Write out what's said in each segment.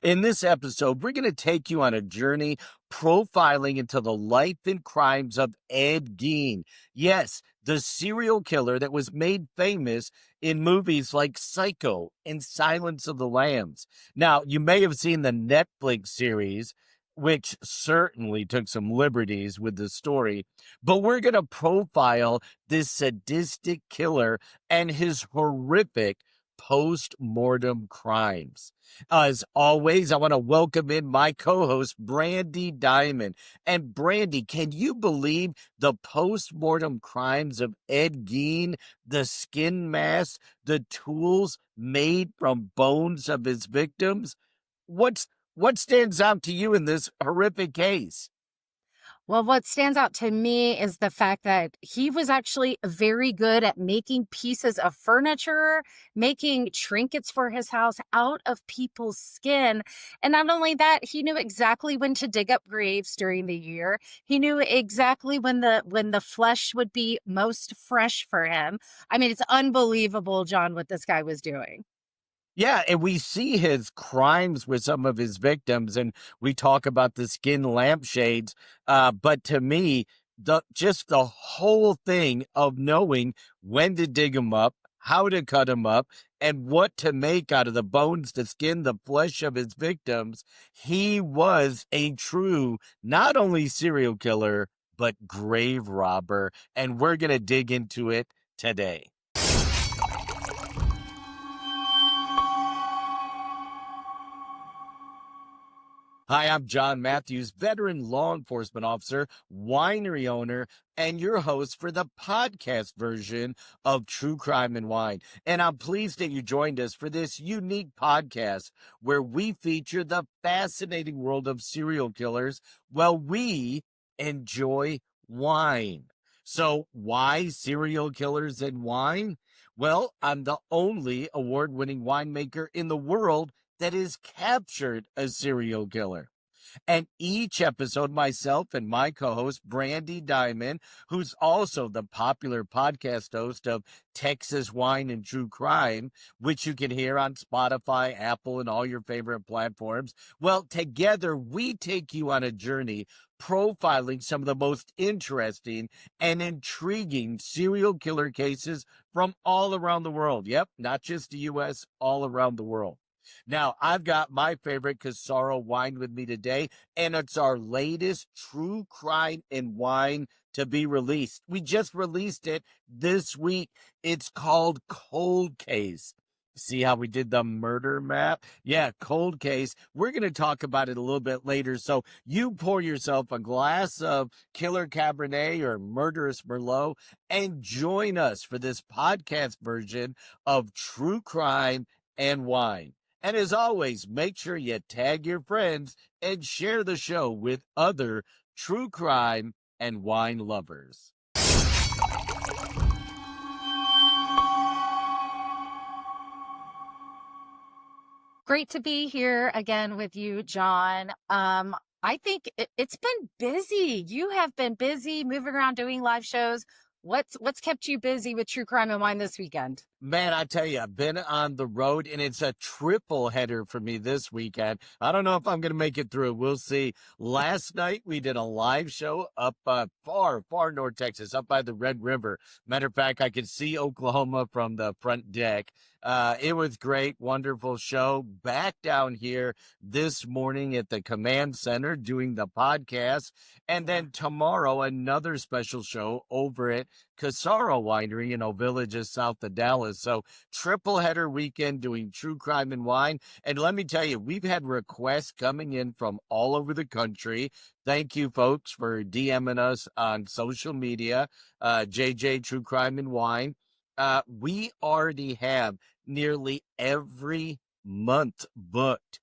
In this episode, we're going to take you on a journey profiling into the life and crimes of Ed Gein. Yes, the serial killer that was made famous in movies like Psycho and Silence of the Lambs. Now, you may have seen the Netflix series, which certainly took some liberties with the story, but we're going to profile this sadistic killer and his horrific post-mortem crimes. As always, I want to welcome in my co-host, Brandy Diamond. And Brandy, can you believe the post-mortem crimes of Ed Gein, the skin mask, the tools made from bones of his victims? What stands out to you in this horrific case? Well, what stands out to me is the fact that he was actually very good at making pieces of furniture, making trinkets for his house out of people's skin. And not only that, he knew exactly when to dig up graves during the year. He knew exactly when the flesh would be most fresh for him. I mean, it's unbelievable, John, what this guy was doing. Yeah, and we see his crimes with some of his victims, and we talk about the skin lampshades. But to me, the whole thing of knowing when to dig them up, how to cut them up, and what to make out of the bones, the skin, the flesh of his victims, he was a true not only serial killer but grave robber, and we're gonna dig into it today. Hi, I'm John Matthews, veteran law enforcement officer, winery owner, and your host for the podcast version of True Crime and Wine. And I'm pleased that you joined us for this unique podcast where we feature the fascinating world of serial killers while we enjoy wine. So, why serial killers and wine? Well, I'm the only award winning winemaker in the world that has captured a serial killer. And each episode, myself and my co host, Brandy Diamond, who's also the popular podcast host of Texas Wine and True Crime, which you can hear on Spotify, Apple, and all your favorite platforms. Well, together we take you on a journey profiling some of the most interesting and intriguing serial killer cases from all around the world. Yep, not just the U.S., all around the world. Now, I've got my favorite Casaro wine with me today, and it's our latest true crime and wine to be released. We just released it this week. It's called Cold Case. See how we did the murder map? Yeah, Cold Case. We're going to talk about it a little bit later. So you pour yourself a glass of Killer Cabernet or Murderous Merlot and join us for this podcast version of True Crime and Wine. And as always, make sure you tag your friends and share the show with other true crime and wine lovers. Great to be here again with you, John. I think it's been busy. You have been busy moving around doing live shows. What's kept you busy with True Crime and Wine this weekend? Man, I tell you, I've been on the road and it's a triple header for me this weekend. I don't know if I'm going to make it through. We'll see. Last night, we did a live show up far, far north Texas, up by the Red River. Matter of fact, I could see Oklahoma from the front deck. It was great, wonderful show. Back down here this morning at the command center doing the podcast. And then tomorrow, another special show over at Casaro Winery in Ovilla, just south of Dallas. So triple header weekend doing True Crime and Wine. And let me tell you, we've had requests coming in from all over the country. Thank you, folks, for DMing us on social media, JJ True Crime and Wine. We already have nearly every month booked.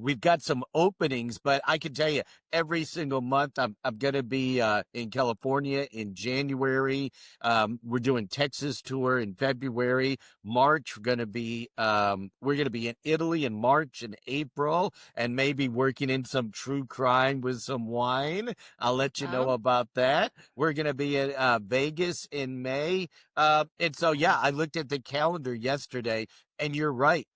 We've got some openings, but I can tell you every single month I'm going to be in California in January. We're doing Texas tour in February. March, we're going to be in Italy in March and April, and maybe working in some true crime with some wine. I'll let you know about that. We're going to be in Vegas in May. And so, yeah, I looked at the calendar yesterday, and you're right.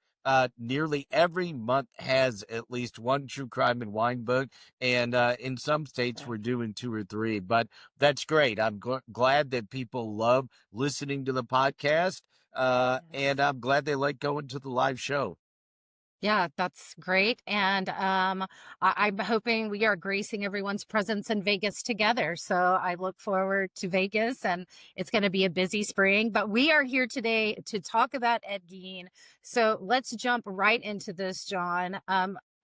nearly every month has at least one true crime and wine book, and in some states we're doing two or three. But that's great. I'm glad that people love listening to the podcast, and Yes. I'm glad they like going to the live show. Yeah, that's great. And I'm hoping we are gracing everyone's presence in Vegas together. So I look forward to Vegas, and it's going to be a busy spring. But we are here today to talk about Ed Gein. So let's jump right into this, John.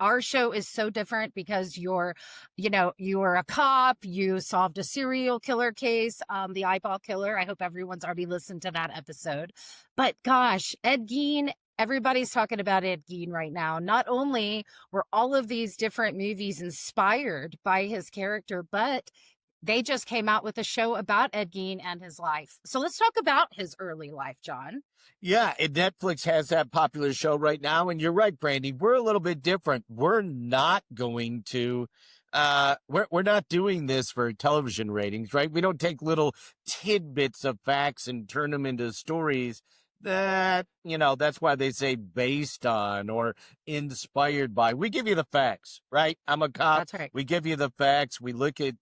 Our show is so different because you're a cop, you solved a serial killer case, the eyeball killer. I hope everyone's already listened to that episode. But gosh, Ed Gein, everybody's talking about Ed Gein right now. Not only were all of these different movies inspired by his character, but they just came out with a show about Ed Gein and his life. So let's talk about his early life, John. Yeah, and Netflix has that popular show right now, and you're right, Brandy. We're a little bit different. We're not going to we're not doing this for television ratings, right? We don't take little tidbits of facts and turn them into stories that, that's why they say based on or inspired by. We give you the facts, right? I'm a cop. That's right. We give you the facts. We look at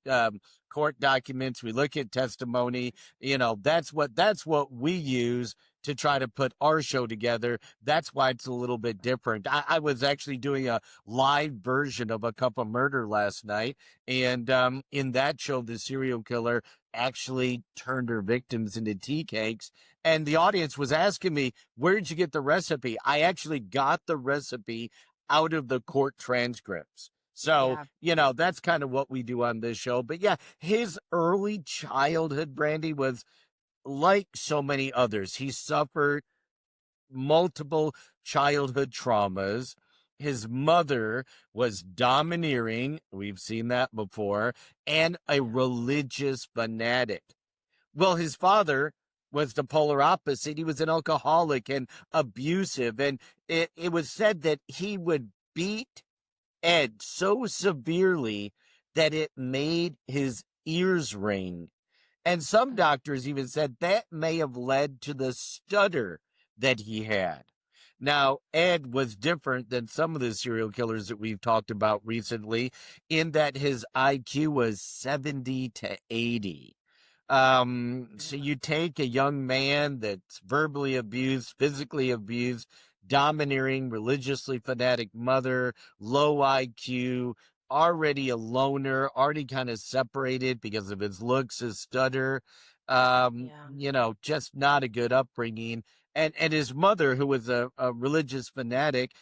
court documents, we look at testimony. That's what we use to try to put our show together. That's why it's a little bit different. I was actually doing a live version of A Cup of Murder last night. And in that show, the serial killer actually turned her victims into tea cakes. And the audience was asking me, where'd you get the recipe? I actually got the recipe out of the court transcripts. So, Yeah. that's kind of what we do on this show. But yeah, his early childhood, Brandy, was like so many others. He suffered multiple childhood traumas. His mother was domineering. We've seen that before, and a religious fanatic. Well, his father was the polar opposite. He was an alcoholic and abusive. And it was said that he would beat Ed so severely that it made his ears ring. And some doctors even said that may have led to the stutter that he had. Now, Ed was different than some of the serial killers that we've talked about recently in that his IQ was 70 to 80. So you take a young man that's verbally abused, physically abused, domineering, religiously fanatic mother, low IQ, already a loner, already kind of separated because of his looks, his stutter, Yeah. just not a good upbringing. And his mother, who was a religious fanatic,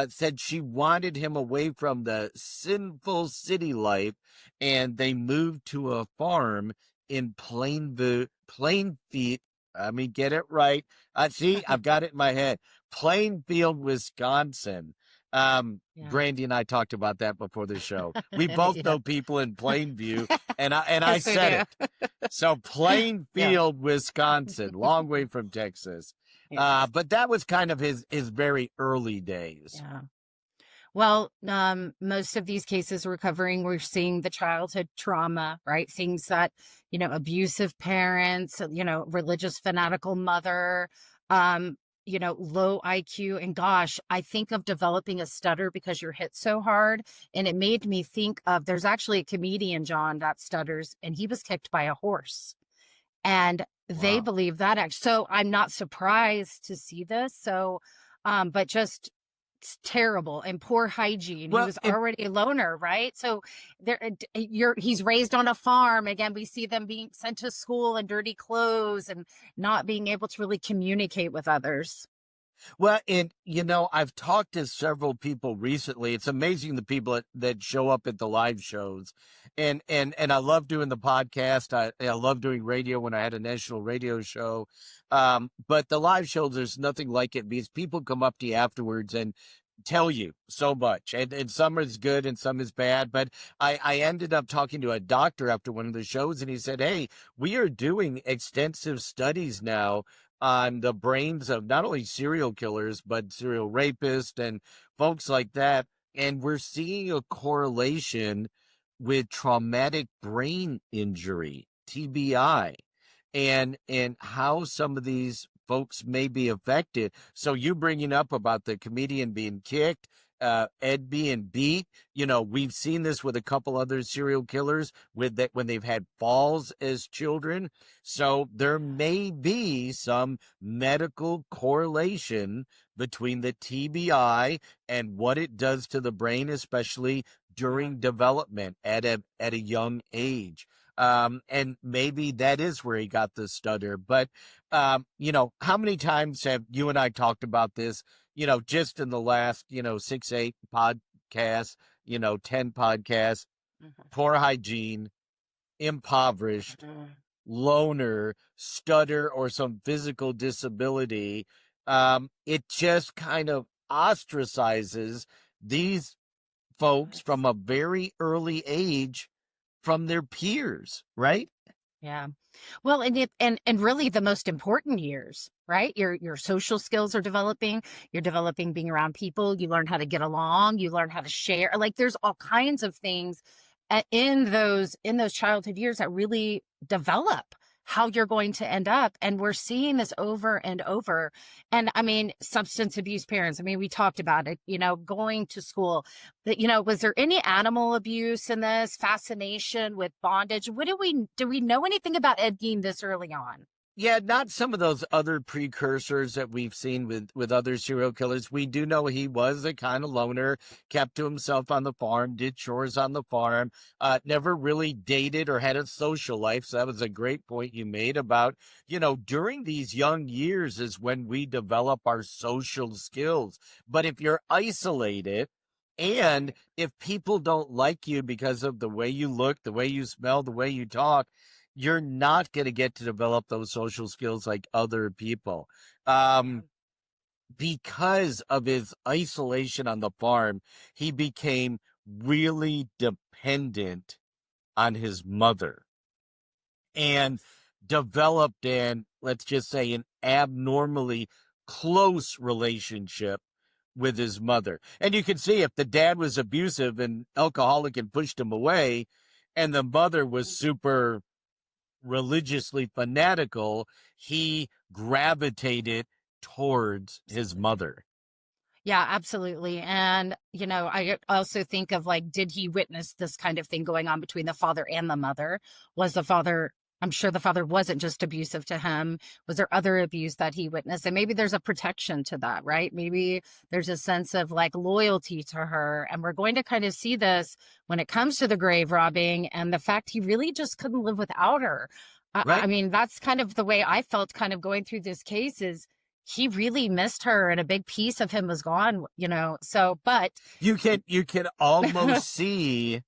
said she wanted him away from the sinful city life, and they moved to a farm in Plainfield. Let me get it right. See, I've got it in my head. Plainfield, Wisconsin. Yeah. Brandy and I talked about that before the show. We both Yeah. know people in Plainview, and I Yes, we said do. it. So Yeah. Plainfield, Wisconsin, long way from Texas. Yes. But that was kind of his very early days. Yeah. Well, most of these cases we're covering, we're seeing the childhood trauma, right? Things that, abusive parents, religious fanatical mother, low IQ. And gosh, I think of developing a stutter because you're hit so hard. And it made me think of there's actually a comedian, John, that stutters, and he was kicked by a horse. And they Wow. believe that so I'm not surprised to see this. So, but just it's terrible and poor hygiene. He Well, was already a loner, right? So he's raised on a farm. Again, we see them being sent to school in dirty clothes and not being able to really communicate with others. Well, and I've talked to several people recently. It's amazing the people that show up at the live shows, and I love doing the podcast. I love doing radio when I had a national radio show, but the live shows, there's nothing like it because people come up to you afterwards and tell you so much, and some is good and some is bad. But I ended up talking to a doctor after one of the shows, and he said, "Hey, we are doing extensive studies now on the brains of not only serial killers, but serial rapists and folks like that. And we're seeing a correlation with traumatic brain injury, TBI, and how some of these folks may be affected. So you bringing up about the comedian being kicked, Ed being beat, we've seen this with a couple other serial killers with that when they've had falls as children. So there may be some medical correlation between the TBI and what it does to the brain, especially during development at a young age. And maybe that is where he got the stutter. But, how many times have you and I talked about this, just in the last, 6, 8 podcasts, 10 podcasts, Mhm. poor hygiene, impoverished, Mhm. loner, stutter, or some physical disability. It just kind of ostracizes these folks from a very early age from their peers, right? Yeah. Well, and really the most important years, right? Your social skills are developing. You're developing being around people. You learn how to get along. You learn how to share. Like there's all kinds of things in those childhood years that really develop how you're going to end up. And we're seeing this over and over. And I mean, substance abuse parents. I mean, we talked about it. Going to school. That was there any animal abuse in this? Fascination with bondage? What do we know anything about Ed Gein this early on? Yeah, not some of those other precursors that we've seen with other serial killers. We do know he was a kind of loner, kept to himself on the farm, did chores on the farm, never really dated or had a social life. So that was a great point you made about, during these young years is when we develop our social skills. But if you're isolated, and if people don't like you because of the way you look, the way you smell, the way you talk, you're not going to get to develop those social skills like other people. Yeah. Um, because of his isolation on the farm, he became really dependent on his mother and Yes. developed let's just say, an abnormally close relationship with his mother. And you can see if the dad was abusive and alcoholic and pushed him away, and the mother was super religiously fanatical, he gravitated towards his Absolutely. mother. Yeah, absolutely. And, I also think of like, did he witness this kind of thing going on between the father and the mother? Was the father, I'm sure the father wasn't just abusive to him. Was there other abuse that he witnessed? And maybe there's a protection to that, right? Maybe there's a sense of like loyalty to her. And we're going to kind of see this when it comes to the grave robbing and the fact he really just couldn't live without her. I Right? mean, that's kind of the way I felt kind of going through this case is he really missed her and a big piece of him was gone. So, but You can almost see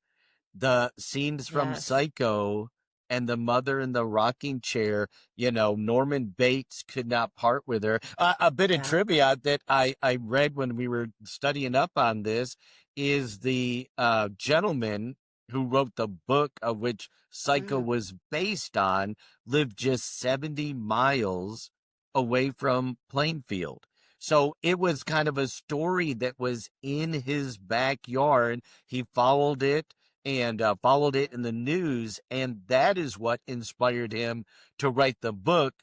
the scenes from yes. Psycho and the mother in the rocking chair. Norman Bates could not part with her. A bit of Yeah. trivia that I read when we were studying up on this is the gentleman who wrote the book of which Psycho Mm, was based on lived just 70 miles away from Plainfield. So it was kind of a story that was in his backyard. He followed it and followed it in the news. And that is what inspired him to write the book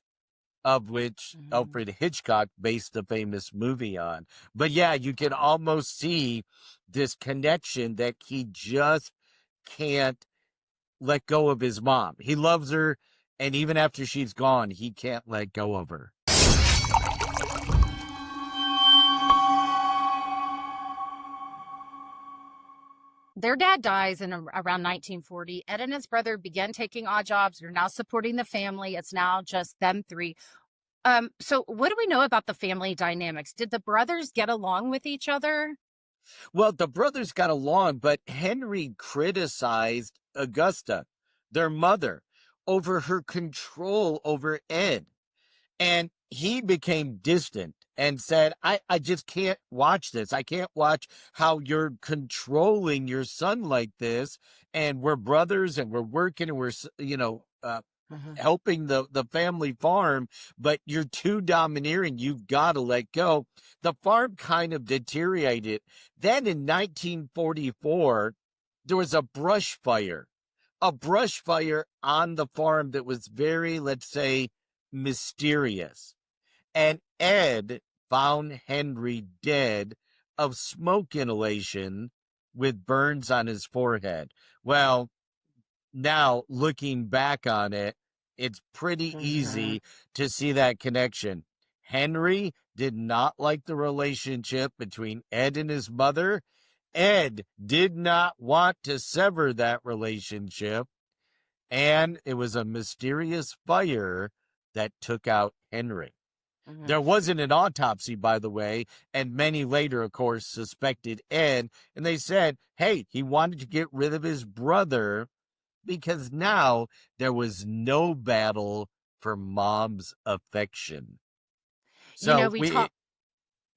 of which mhm. Alfred Hitchcock based the famous movie on. But yeah, you can Wow. almost see this connection that he just can't let go of his mom. He loves her. And even after she's gone, he can't let go of her. Their dad dies in around 1940. Ed and his brother began taking odd jobs. They're now supporting the family. It's now just them three. So what do we know about the family dynamics? Did the brothers get along with each other? Well, the brothers got along, but Henry criticized Augusta, their mother, over her control over Ed. And he became distant and said, I just can't watch this. I can't watch how you're controlling your son like this. And we're brothers and we're working and Mhm. helping the family farm, but you're too domineering. You've got to let go. The farm kind of deteriorated. Then in 1944, there was a brush fire on the farm that was very, let's say, mysterious. And Ed found Henry dead of smoke inhalation with burns on his forehead. Well, now looking back on it, it's pretty Mhm. easy to see that connection. Henry did not like the relationship between Ed and his mother. Ed did not want to sever that relationship. And it was a mysterious fire that took out Henry. Mhm. There wasn't an autopsy, by the way, and many later, of course, suspected Ed. And they said, hey, he wanted to get rid of his brother because now there was no battle for mom's affection. You know, So we we talk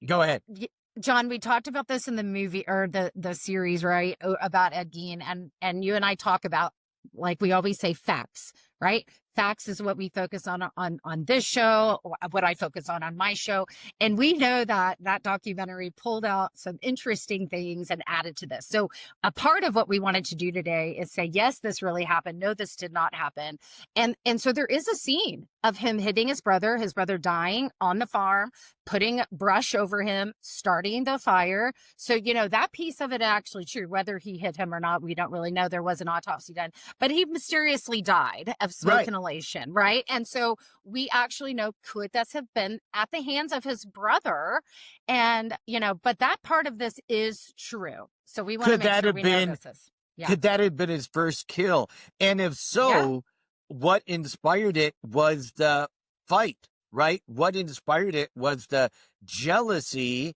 go ahead. y John, we talked about this in the movie or the series, right? About Ed Gein, and you and I talk about, like we always say, facts, right? Facts is what we focus on this show, what I focus on my show. And we know that that documentary pulled out some interesting things and added to this. So a part of what we wanted to do today is say, yes, this really happened. No, this did not happen. And so there is a scene of him hitting his brother dying on the farm, putting brush over him, starting the fire. So, you know, that piece of it actually true. Whether he hit him or not, we don't really know. There was an autopsy done, but he mysteriously died of smoke Right. inhalation, right? And so we actually know, could this have been at the hands of his brother? And, you know, but that part of this is true. So we want to Could make that sure have we know been this is. Yeah. could that have been his first kill? And if Yeah. so, what inspired it was the fight, right? What inspired it was the jealousy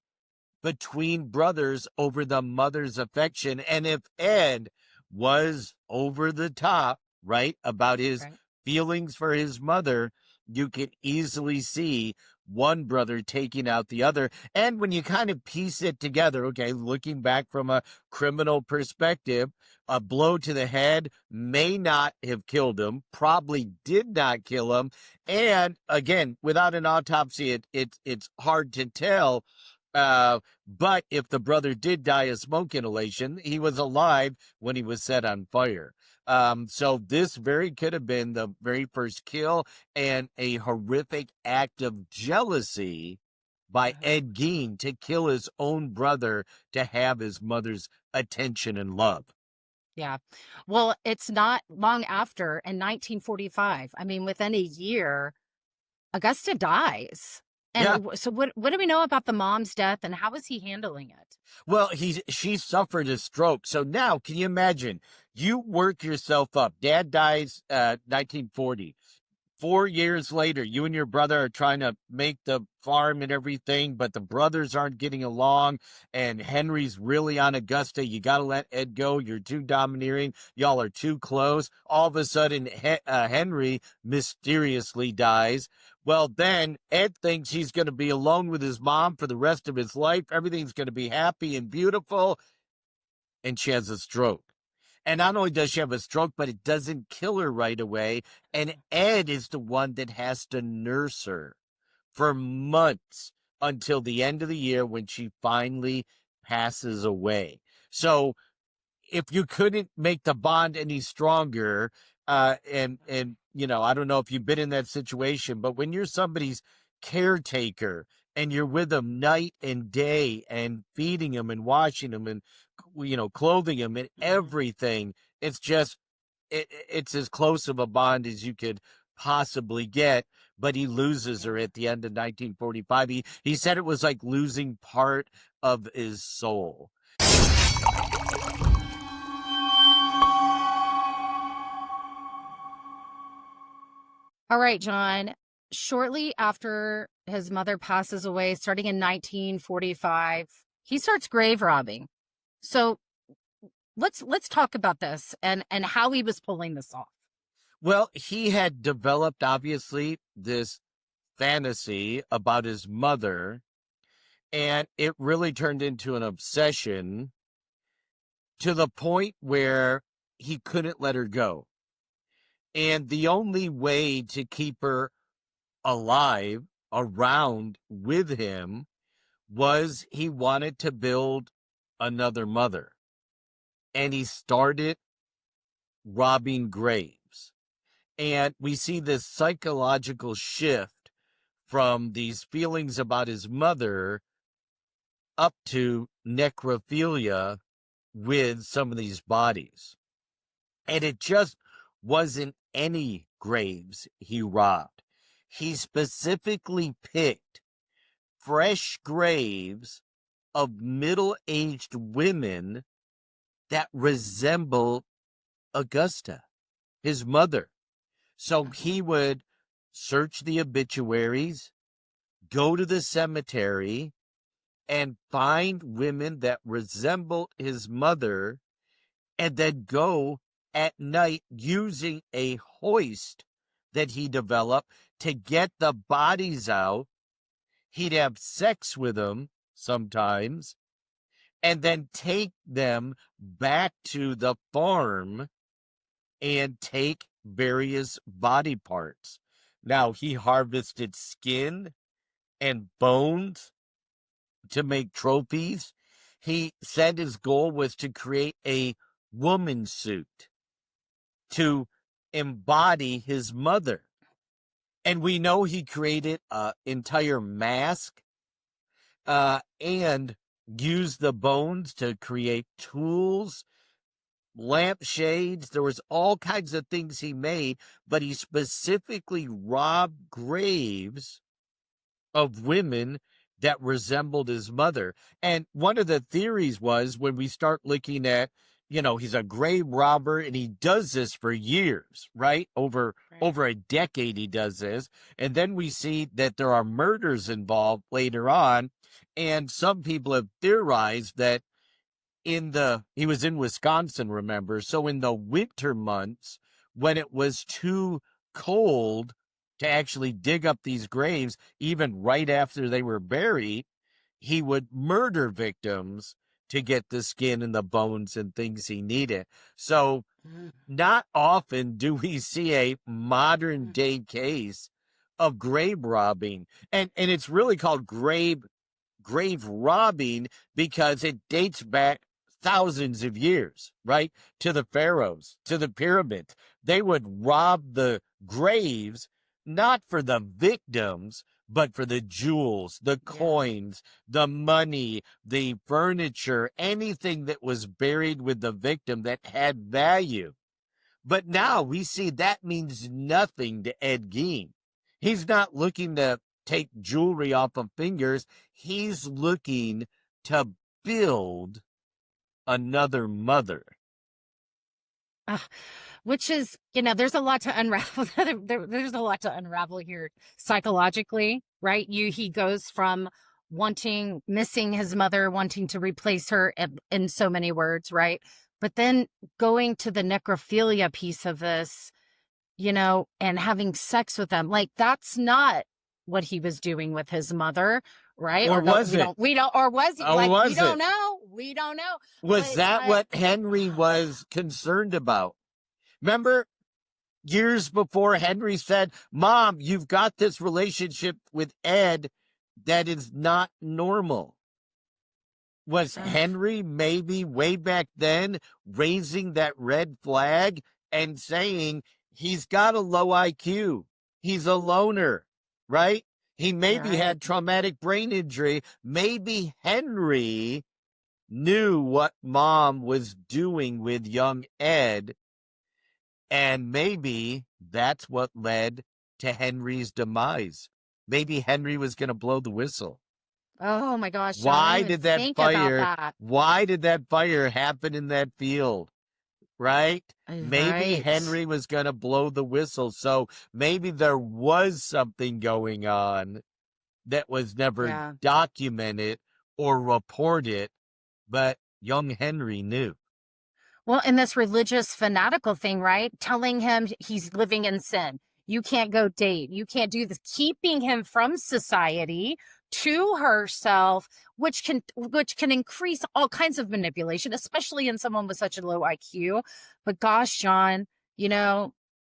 between brothers over the mother's affection. And if Ed was over the top, right, about his Right. feelings for his mother, you can easily see one brother taking out the other. And when you kind of piece it together, okay, looking back from a criminal perspective, a blow to the head may not have killed him, probably did not kill him. And again, without an autopsy, it's hard to tell. But if the brother did die of smoke inhalation, he was alive when he was set on fire. So this very could have been the very first kill and a horrific act of jealousy by Uh-huh. Ed Gein to kill his own brother to have his mother's attention and love. Yeah. Well, it's not long after in 1945. I mean, within a year, Augusta dies. And Yeah. so what do we know about the mom's death and how is he handling it? Well, she suffered a stroke. So now can you imagine? You work yourself up. Dad dies 1940. 4 years later, you and your brother are trying to make the farm and everything, but the brothers aren't getting along, and Henry's really on Augusta. You got to let Ed go. You're too domineering. Y'all are too close. All of a sudden, Henry mysteriously dies. Well, then Ed thinks he's going to be alone with his mom for the rest of his life. Everything's going to be happy and beautiful, and she has a stroke. And not only does she have a stroke, but it doesn't kill her right away. And Ed is the one that has to nurse her for months until the end of the year when she finally passes away. So if you couldn't make the bond any stronger, and you know, I don't know if you've been in that situation, but when you're somebody's caretaker and you're with them night and day and feeding them and washing them and clothing them and Mhm. everything, it's just it's as close of a bond as you could possibly get. But he loses her Yeah. at the end of 1945. He said it was like losing part of his soul. All right, John. Shortly after his mother passes away, starting in 1945, he starts grave robbing. So let's talk about this and how he was pulling this off. Well, he had developed, obviously, this fantasy about his mother, and it really turned into an obsession to the point where he couldn't let her go. And the only way to keep her alive, around with him, was he wanted to build another mother. And he started robbing graves. And we see this psychological shift from these feelings about his mother up to necrophilia with some of these bodies. And it just wasn't any graves he robbed. He specifically picked fresh graves of middle-aged women that resemble Augusta, his mother. So he would search the obituaries, go to the cemetery, and find women that resembled his mother, and then go at night using a hoist that he developed to get the bodies out. He'd have sex with them sometimes, and then take them back to the farm and take various body parts. Now, he harvested skin and bones to make trophies. He said his goal was to create a woman suit to embody his mother. And we know he created an entire mask and used the bones to create tools, lampshades. There was all kinds of things he made, but he specifically robbed graves of women that resembled his mother. And one of the theories was, when we start looking at, he's a grave robber, and he does this for years, right? Over a decade he does this. And then we see that there are murders involved later on. And some people have theorized that he was in Wisconsin, remember? So in the winter months, when it was too cold to actually dig up these graves, even right after they were buried, he would murder victims to get the skin and the bones and things he needed. So not often do we see a modern day case of grave robbing. And it's really called grave robbing because it dates back thousands of years, right? To the pharaohs, to the pyramids. They would rob the graves, not for the victims, but for the jewels, the coins, the money, the furniture, anything that was buried with the victim that had value. But now we see that means nothing to Ed Gein. He's not looking to take jewelry off of fingers. He's looking to build another mother. Which is, there's a lot to unravel. There's a lot to unravel here psychologically, right? He goes from missing his mother, wanting to replace her in so many words, right? But then going to the necrophilia piece of this, and having sex with them, like that's not what he was doing with his mother, right? Or was it? We don't, or was he? We don't know. We don't know. Was that what Henry was concerned about? Remember, years before, Henry said, "Mom, you've got this relationship with Ed that is not normal." Was Henry maybe way back then raising that red flag and saying he's got a low IQ? He's a loner, right? He maybe had traumatic brain injury. Maybe Henry knew what Mom was doing with young Ed. And maybe that's what led to Henry's demise. Maybe Henry was going to blow the whistle. Oh my gosh. Why did that fire happen in that field? Right? Maybe Henry was going to blow the whistle. So maybe there was something going on that was never documented or reported, but young Henry knew. Well, and this religious fanatical thing, right? Telling him he's living in sin. You can't go date. You can't do this. Keeping him from society to herself, which can increase all kinds of manipulation, especially in someone with such a low IQ. But gosh, John,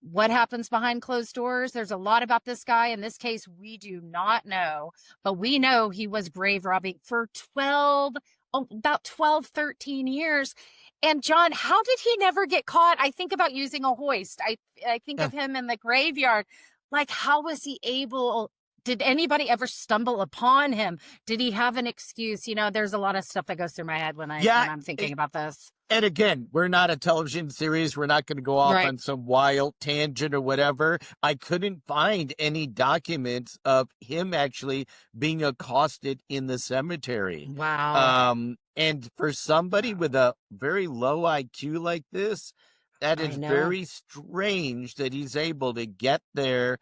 what happens behind closed doors? There's a lot about this guy. In this case, we do not know, but we know he was grave robbing for about 12, 13 years. And John, how did he never get caught? I think about using a hoist. I think of him in the graveyard. Like, how was he able did anybody ever stumble upon him? Did he have an excuse? You know, there's a lot of stuff that goes through my head when Yeah. I'm thinking about this. And again, we're not a television series. We're not going to go off Right. on some wild tangent or whatever. I couldn't find any documents of him actually being accosted in the cemetery. Wow. And for somebody with a very low IQ like this, that I is know. very strange that he's able to get there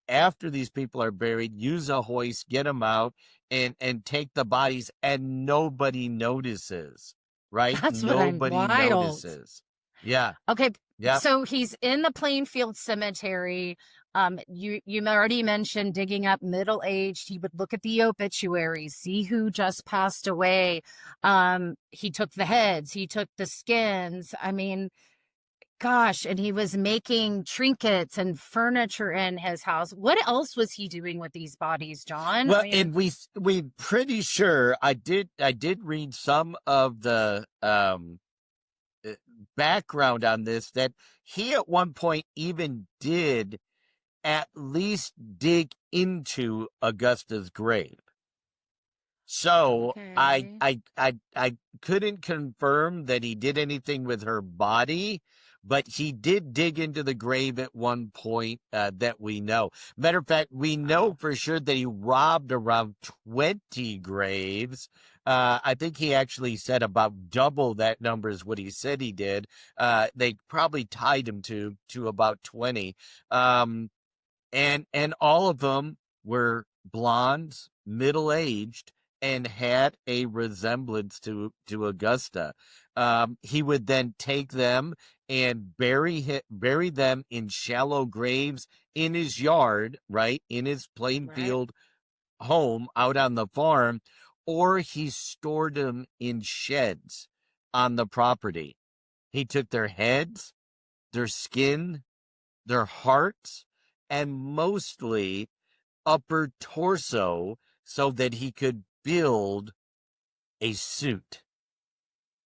after these people are buried, use a hoist, get them out, and take the bodies, and nobody notices. Right? That's what I'm Nobody wild. notices. Yeah. Okay. Yeah. So he's in the Plainfield Cemetery. You already mentioned digging up middle-aged. He would look at the obituaries, see who just passed away. He took the heads, he took the skins. I mean, gosh, and he was making trinkets and furniture in his house. What else was he doing with these bodies, John? Well, I mean, and we pretty sure I did read some of the background on this, that he at one point even did at least dig into Augusta's grave. So okay. I couldn't confirm that he did anything with her body, but he did dig into the grave at one point, that we know. Matter of fact, we know Wow. for sure that he robbed around 20 graves. I think he actually said about double that number is what he said he did. They probably tied him to about 20. And all of them were blondes, middle-aged, and had a resemblance to Augusta. He would then take them and bury them in shallow graves in his yard, right, in his Right. Plainfield home out on the farm, or he stored them in sheds on the property. He took their heads, their skin, their hearts, and mostly upper torso so that he could build a suit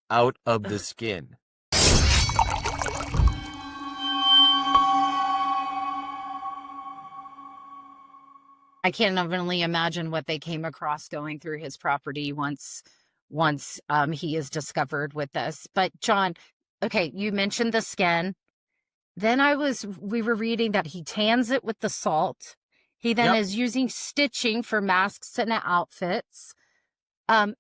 out of the skin. I can't only imagine what they came across going through his property once he is discovered with this. But John, okay, you mentioned the skin. Then we were reading that he tans it with the salt. He then Yep. is using stitching for masks and outfits.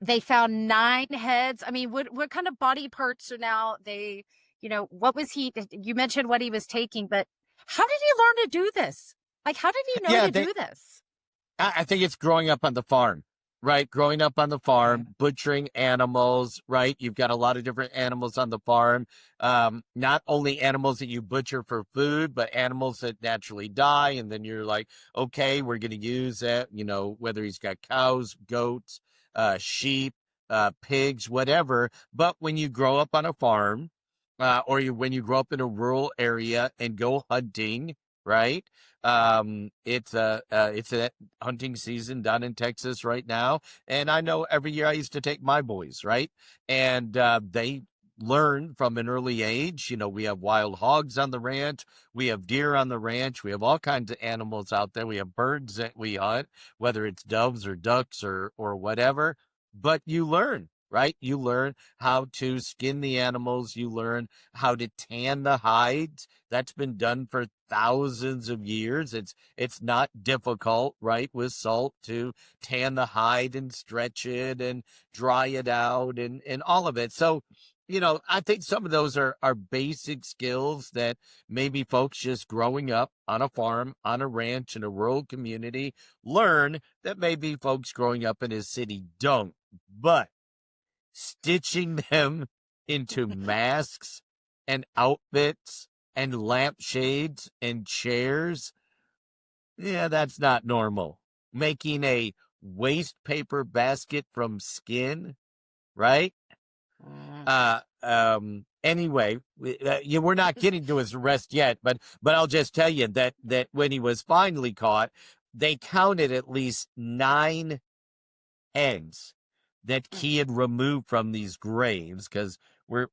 They found 9 heads. I mean, what kind of body parts are now they, what was you mentioned what he was taking, but how did he learn to do this? Like, how did he know Yeah, to do this? I think it's growing up on the farm, right? Growing up on the Okay. farm, butchering animals, right? You've got a lot of different animals on the farm. Not only animals that you butcher for food, but animals that naturally die. And then you're like, okay, we're going to use that, whether he's got cows, goats, sheep, pigs, whatever. But when you grow up on a farm, when you grow up in a rural area and go hunting, right? It's a hunting season down in Texas right now, and I know every year I used to take my boys, right, and they learn from an early age. We have wild hogs on the ranch, we have deer on the ranch, we have all kinds of animals out there. We have birds that we hunt, whether it's doves or ducks or whatever. But you learn. Right? You learn how to skin the animals. You learn how to tan the hides. That's been done for thousands of years. It's not difficult, right, with salt to tan the hide and stretch it and dry it out and all of it. So, I think some of those are basic skills that maybe folks just growing up on a farm, on a ranch, in a rural community learn that maybe folks growing up in a city don't. But stitching them into masks and outfits and lampshades and chairs, yeah, that's not normal. Making a waste paper basket from skin, right? Mm. Anyway, we're not getting to his arrest yet, but I'll just tell you that when he was finally caught, they counted at least 9 heads that he had removed from these graves, because we're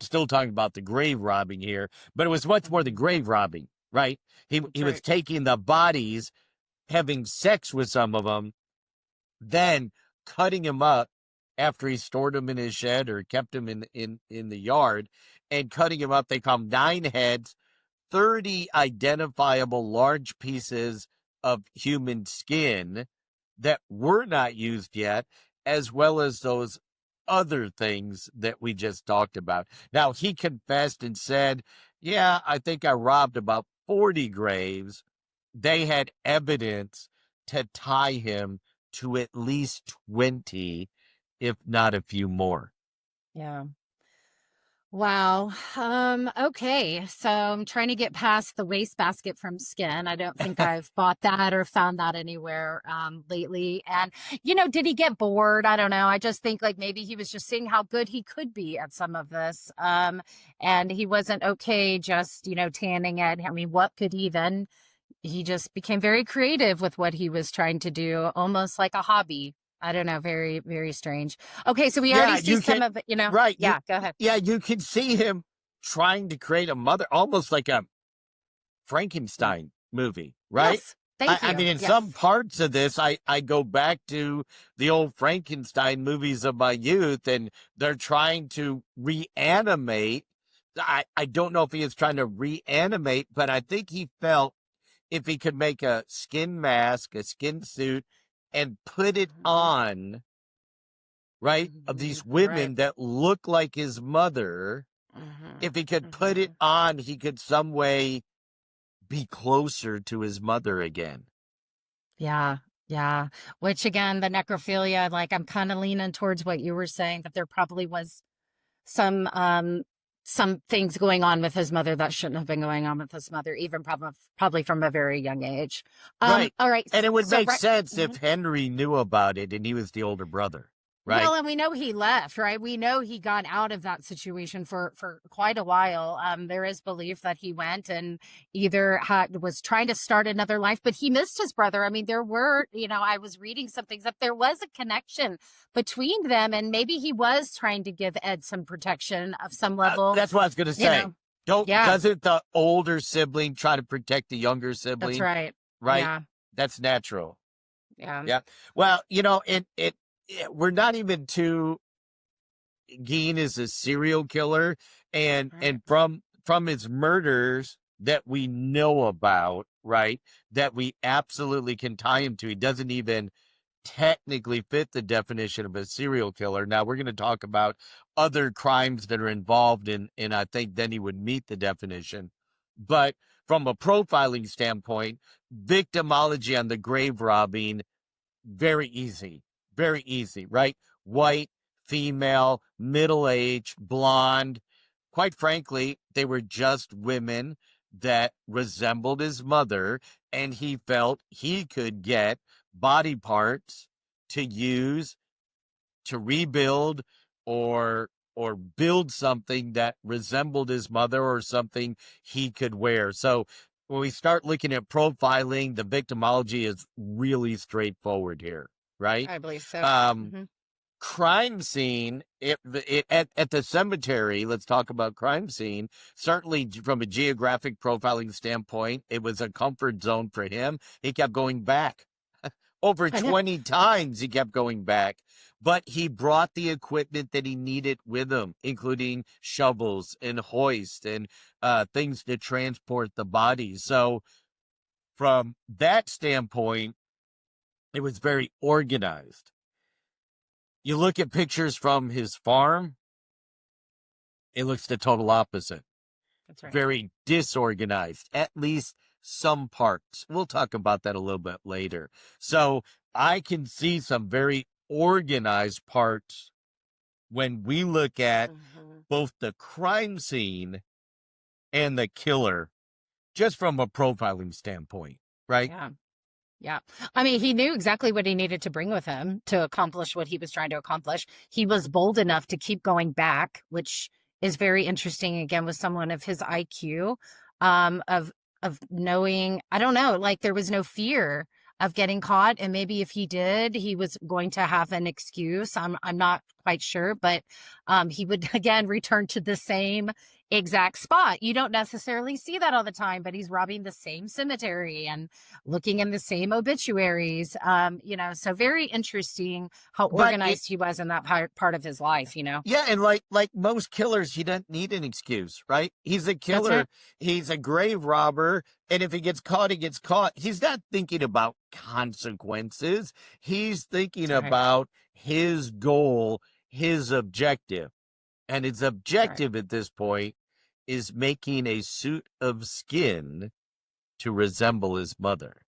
still talking about the grave robbing here, but it was much more than grave robbing, right? He That's was right. taking the bodies having sex with some of them, then cutting him up after he stored him in his shed or kept him in the yard, and cutting him up. They found 9 heads, 30 identifiable large pieces of human skin that were not used yet, as well as those other things that we just talked about. Now, he confessed and said, yeah, I think I robbed about 40 graves. They had evidence to tie him to at least 20, if not a few more. Yeah. Wow. Okay. So I'm trying to get past the wastebasket from Skin. I don't think I've bought that or found that anywhere lately. And, did he get bored? I don't know. I just think like maybe he was just seeing how good he could be at some of this. And he wasn't okay just, tanning it. I mean, what could he then? He just became very creative with what he was trying to do, almost like a hobby. I don't know. Very, very strange. Okay, so we already see some of it, Right. Yeah, go ahead. Yeah, you can see him trying to create a mother, almost like a Frankenstein movie, right? Yes, thank I you. mean, in Yes. some parts of this, I go back to the old Frankenstein movies of my youth, and they're trying to reanimate. I don't know if he is trying to reanimate, but I think he felt if he could make a skin mask, a skin suit, and put it on, right, of these women Right. that look like his mother, if he could put it on, he could some way be closer to his mother again. Yeah, yeah. Which again, the necrophilia, like I'm kind of leaning towards what you were saying, that there probably was some some things going on with his mother that shouldn't have been going on with his mother, even probably from a very young age. Right. All right. And it would So make right. sense Mhm. if Henry knew about it and he was the older brother, right? Well, and we know he left, right? We know he got out of that situation for quite a while. There is belief that he went and either was trying to start another life, but he missed his brother. I mean, there were, I was reading some things that there was a connection between them, and maybe he was trying to give Ed some protection of some level. That's what I was going to You say. know, yeah, Doesn't the older sibling try to protect the younger that's sibling, right. right? Yeah, That's natural. yeah. Yeah. Well, we're not even too. Gein is a serial killer, and Right. from his murders that we know about, right, that we absolutely can tie him to. He doesn't even technically fit the definition of a serial killer. Now we're going to talk about other crimes that are involved in, and I think then he would meet the definition. But from a profiling standpoint, victimology on the grave robbing, very easy, right? White, female, middle age, blonde. Quite frankly, they were just women that resembled his mother, and he felt he could get body parts to use to rebuild or build something that resembled his mother or something he could wear. So when we start looking at profiling, the victimology is really straightforward here, right? I believe so. Um, Hmm. crime scene at the cemetery. Let's talk about crime scene. Certainly from a geographic profiling standpoint, it was a comfort zone for him. He kept going back over I know. 20 times. He kept going back, but he brought the equipment that he needed with him, including shovels and hoist and things to transport the body. So from that standpoint, it was very organized. You look at pictures from his farm, it looks the total opposite. That's right. Very disorganized, at least some parts. We'll talk about that a little bit later. So I can see some very organized parts when we look at both the crime scene and the killer, just from a profiling standpoint, right? Yeah. Yeah. I mean, he knew exactly what he needed to bring with him to accomplish what he was trying to accomplish. He was bold enough to keep going back, which is very interesting again with someone of his IQ, of knowing, I don't know, like there was no fear of getting caught. And maybe if he did, he was going to have an excuse. I'm not quite sure, but he would again return to the same exact spot. You don't necessarily see that all the time, but he's robbing the same cemetery and looking in the same obituaries. So very interesting how But it, organized he was in that part of his life. yeah, and like most killers, he doesn't need an excuse, right? He's a That's it. killer. He's a grave robber, and if he gets caught, he gets caught. He's not thinking about consequences. He's thinking That's right. about his goal, hhis objective. And his That's right. objective at this point is making a suit of skin to resemble his mother.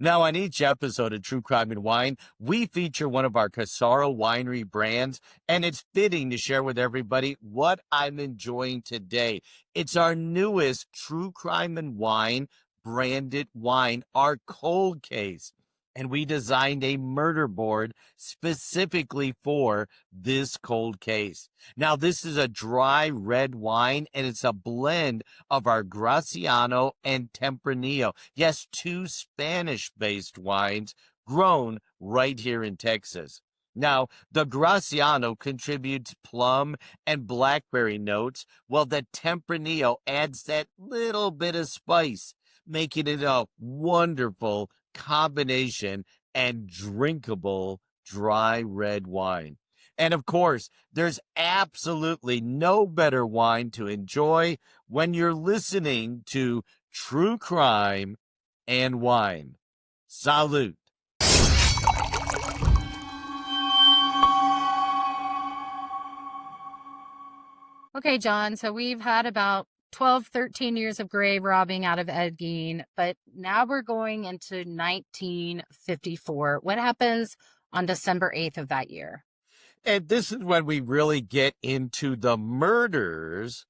Now, on each episode of True Crime and Wine, we feature one of our Casaro winery brands, and it's fitting to share with everybody what I'm enjoying today. It's our newest True Crime and Wine branded wine, our cold case. And we designed a murder board specifically for this cold case. Now, this is a dry red wine, and it's a blend of our Graciano and Tempranillo. Yes, two Spanish-based wines grown right here in Texas. Now, the Graciano contributes plum and blackberry notes, while the Tempranillo adds that little bit of spice, making it a wonderful combination and drinkable dry red wine. And of course, there's absolutely no better wine to enjoy when you're listening to True Crime and Wine. Salute. Okay, John. So we've had about 12, 13 years of grave robbing out of Ed Gein, but now we're going into 1954. What happens on December 8th of that year? And this is when we really get into the murders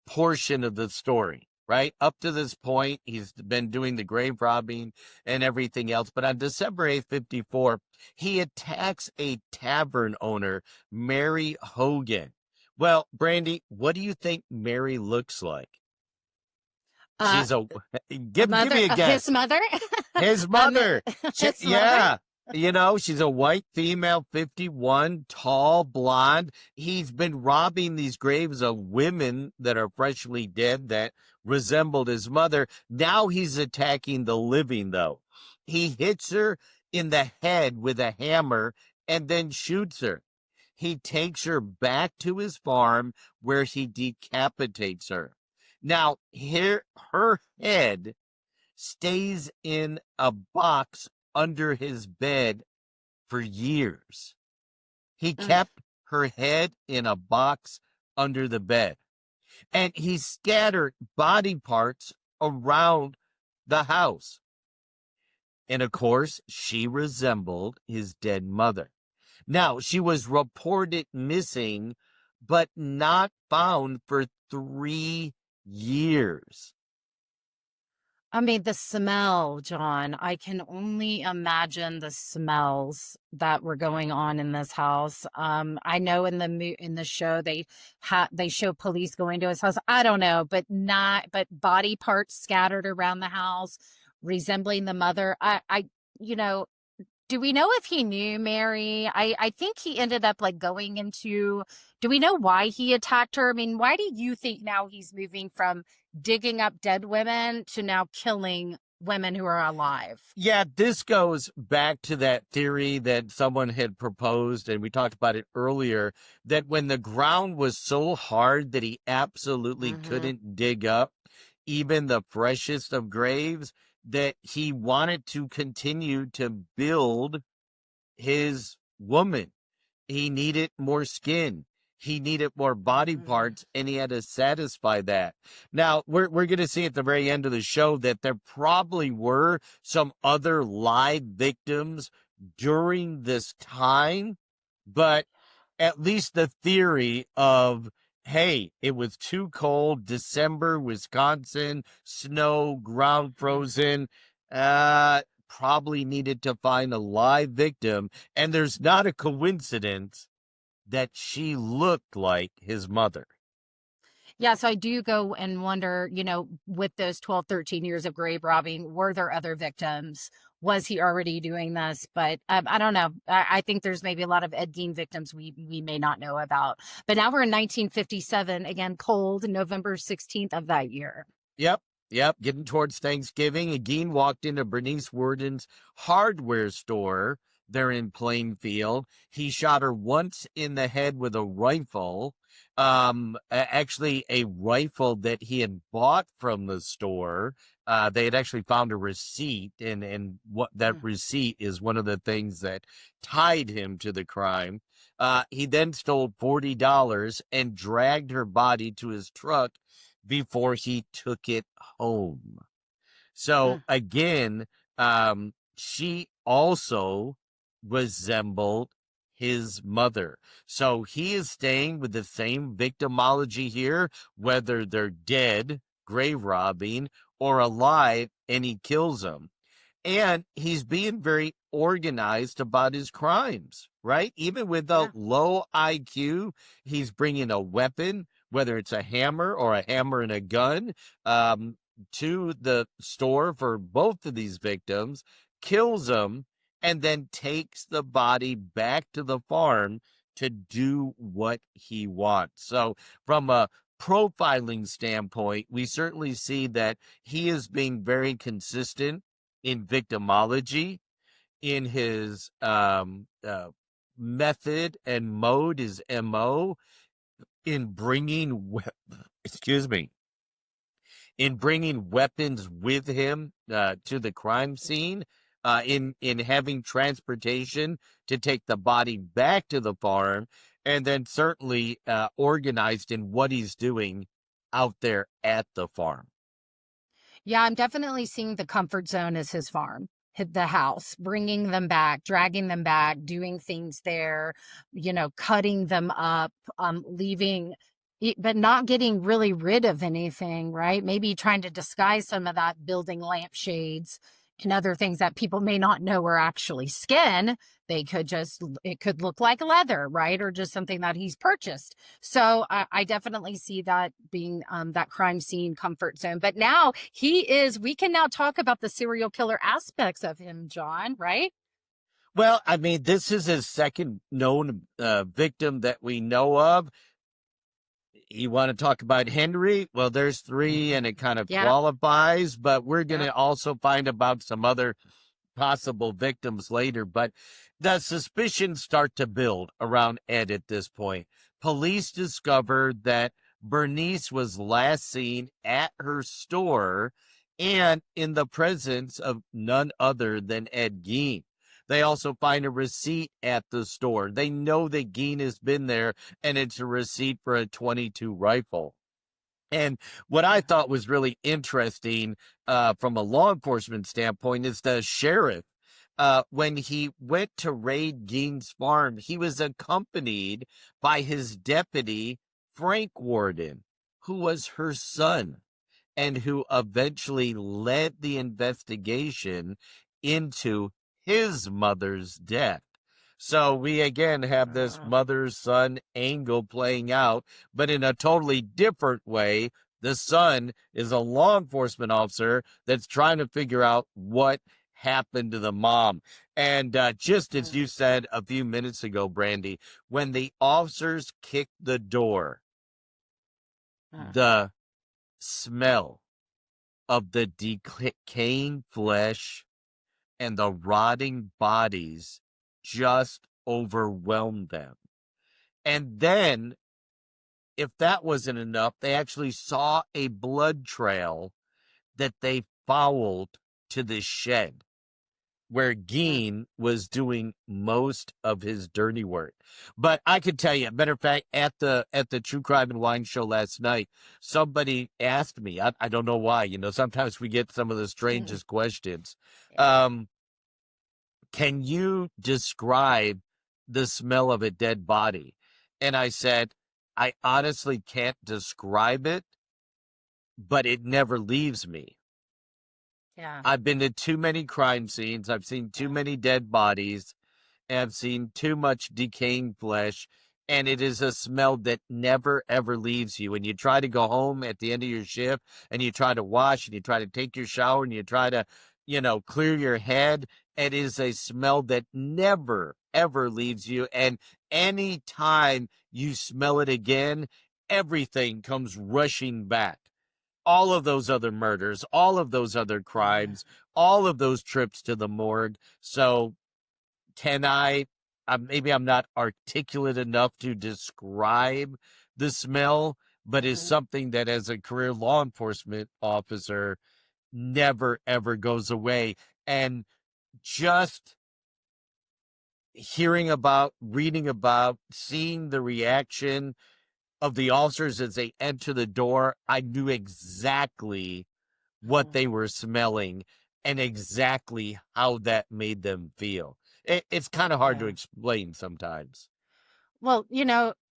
portion of the story, right? Up to this point, he's been doing the grave robbing and everything else. But on December 8th, 54, he attacks a tavern owner, Mary Hogan. Well, Brandy, what do you think Mary looks like? Uh, She's a give mother, me a guess. his mother, His mother. his mother. Yeah. She's a white female, 51, tall, blonde. He's been robbing these graves of women that are freshly dead that resembled his mother. Now he's attacking the living, though. He hits her in the head with a hammer and then shoots her. He takes her back to his farm where he decapitates her. Now, here, her head stays in a box under his bed for years. He Mm. kept her head in a box under the bed, and he scattered body parts around the house. And of course, she resembled his dead mother. Now, she was reported missing, but not found for 3 years. I mean, the smell, John. I can only imagine the smells that were going on in this house. I know in the show they show police going to his house. I don't know, but body parts scattered around the house, resembling the mother. You know, do we know if he knew Mary? I think he ended up like going into, do we know why he attacked her? I mean, why do you think now he's moving from digging up dead women to now killing women who are alive? Yeah, this goes back to that theory that someone had proposed, and we talked about it earlier, that when the ground was so hard that he absolutely Mm-hmm. couldn't dig up even the freshest of graves, that he wanted to continue to build his woman. He needed more skin. He needed more body parts, and he had to satisfy that. Now, we're going to see at the very end of the show that there probably were some other live victims during this time, but at least the theory of, hey, it was too cold, December, Wisconsin, snow, ground frozen, probably needed to find a live victim, and there's not a coincidence that she looked like his mother. Yeah, so I do go and wonder, with those 12, 13 years of grave robbing, were there other victims? Was he already doing this? But I don't know. I think there's maybe a lot of Ed Gein victims we may not know about. But now we're in 1957, again, cold, November 16th of that year. Yep. Yep. Getting towards Thanksgiving. Ageen walked into Bernice Worden's hardware store there in Plainfield. He shot her once in the head with a rifle. Actually, a rifle that he had bought from the store. They had actually found a receipt, and what that receipt is one of the things that tied him to the crime. He then stole $40 and dragged her body to his truck before he took it home. So Mm. again, she also resembled his mother. So he is staying with the same victimology here, whether they're dead, grave robbing, or alive, and he kills them. And he's being very organized about his crimes, right? Even with a Yeah. low IQ, he's bringing a weapon, whether it's a hammer or a hammer and a gun, um, to the store for both of these victims, kills them, and then takes the body back to the farm to do what he wants. So, from a profiling standpoint, we certainly see that he is being very consistent in victimology, in his method and mode, his MO, in excuse me, in bringing weapons with him to the crime scene, in having transportation to take the body back to the farm, and then certainly organized in what he's doing out there at the farm. Yeah, I'm definitely seeing the comfort zone as his farm, the house, bringing them back, dragging them back, doing things there, cutting them up, leaving, but not getting really rid of anything, right? Maybe trying to disguise some of that, building lampshades and other things that people may not know are actually skin. It could look like leather, right? Or just something that he's purchased. So I definitely see that being that crime scene comfort zone. But now we can now talk about the serial killer aspects of him, John, right? Well, I mean, this is his second known victim that we know of. You want to talk about Henry? Well, there's three, and it kind of Yep. qualifies, but we're going Yep. to also find about some other possible victims later. But the suspicions start to build around Ed at this point. Police discovered that Bernice was last seen at her store and in the presence of none other than Ed Gein. They also find a receipt at the store. They know that Gein has been there, and it's a receipt for a 22 rifle. And what I thought was really interesting from a law enforcement standpoint is the sheriff. When he went to raid Gein's farm, he was accompanied by his deputy, Frank Warden, who was her son and who eventually led the investigation into his mother's death. So we again have this mother son angle playing out, but in a totally different way. The son is a law enforcement officer that's trying to figure out what happened to the mom. And just as you said a few minutes ago, Brandy, when the officers kicked the door, the smell of the decaying flesh and the rotting bodies just overwhelmed them. And then, if that wasn't enough, they actually saw a blood trail that they followed to the shed where Geen was doing most of his dirty work. But I could tell you, matter of fact, at the True Crime and Wine show last night, somebody asked me, I don't know why, sometimes we get some of the strangest questions. Yeah. Can you describe the smell of a dead body? And I said, I honestly can't describe it, but it never leaves me. Yeah. I've been to too many crime scenes. I've seen too Yeah. many dead bodies. And I've seen too much decaying flesh. and it is a smell that never ever leaves you. When you try to go home at the end of your shift and you try to wash and you try to take your shower and you try to, clear your head, it is a smell that never ever leaves you. And any time you smell it again, everything comes rushing back. All of those other murders, all of those other crimes, all of those trips to the morgue. So can I, maybe I'm not articulate enough to describe the smell, but is something that as a career law enforcement officer never ever goes away. And just hearing about, reading about, seeing the reaction of the officers as they enter the door, I knew exactly what they were smelling and exactly how that made them feel. It's kind of hard to Yeah. explain sometimes. Well,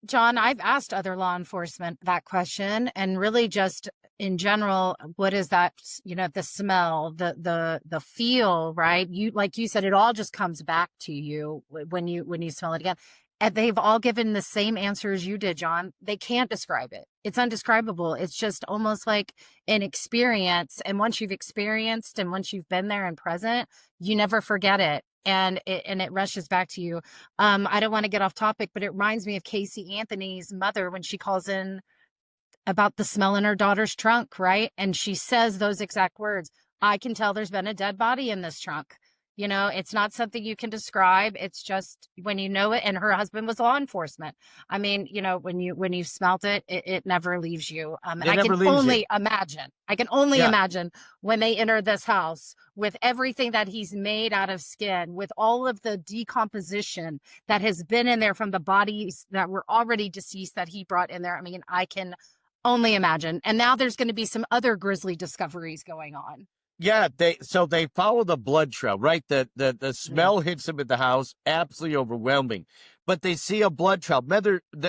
John, I've asked other law enforcement that question, and really just in general, what is that, the smell, the feel, right? Like you said, it all just comes back to you when you smell it again. And they've all given the same answer as you did, John. They can't describe it. It's undescribable. It's just almost like an experience. And once you've experienced and once you've been there and present, you never forget it. And it rushes back to you. I don't want to get off topic, but it reminds me of Casey Anthony's mother when she calls in about the smell in her daughter's trunk, right? And she says those exact words. I can tell there's been a dead body in this trunk. It's not something you can describe. It's just when you know it. And her husband was law enforcement. I mean, when you smelt it, it never leaves you. And It I never can leaves you. only imagine. I can only Yeah. imagine when they enter this house with everything that he's made out of skin, with all of the decomposition that has been in there from the bodies that were already deceased that he brought in there. I mean, I can only imagine. And now there's going to be some other grisly discoveries going on. Yeah, they follow the blood trail, right? The Yeah. smell hits them at the house, absolutely overwhelming. But they see a blood trail.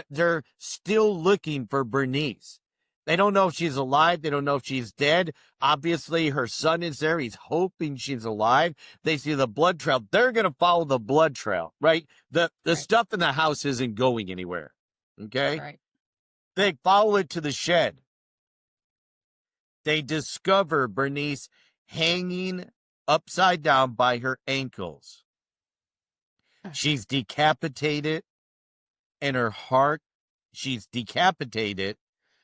They're still looking for Bernice. They don't know if she's alive. They don't know if she's dead. Obviously, her son is there. He's hoping she's alive. They see the blood trail. They're going to follow the blood trail, right? The Right. stuff in the house isn't going anywhere. Okay? Right. They follow it to the shed. They discover Bernice hanging upside down by her ankles. She's decapitated, and her heart, she's decapitated.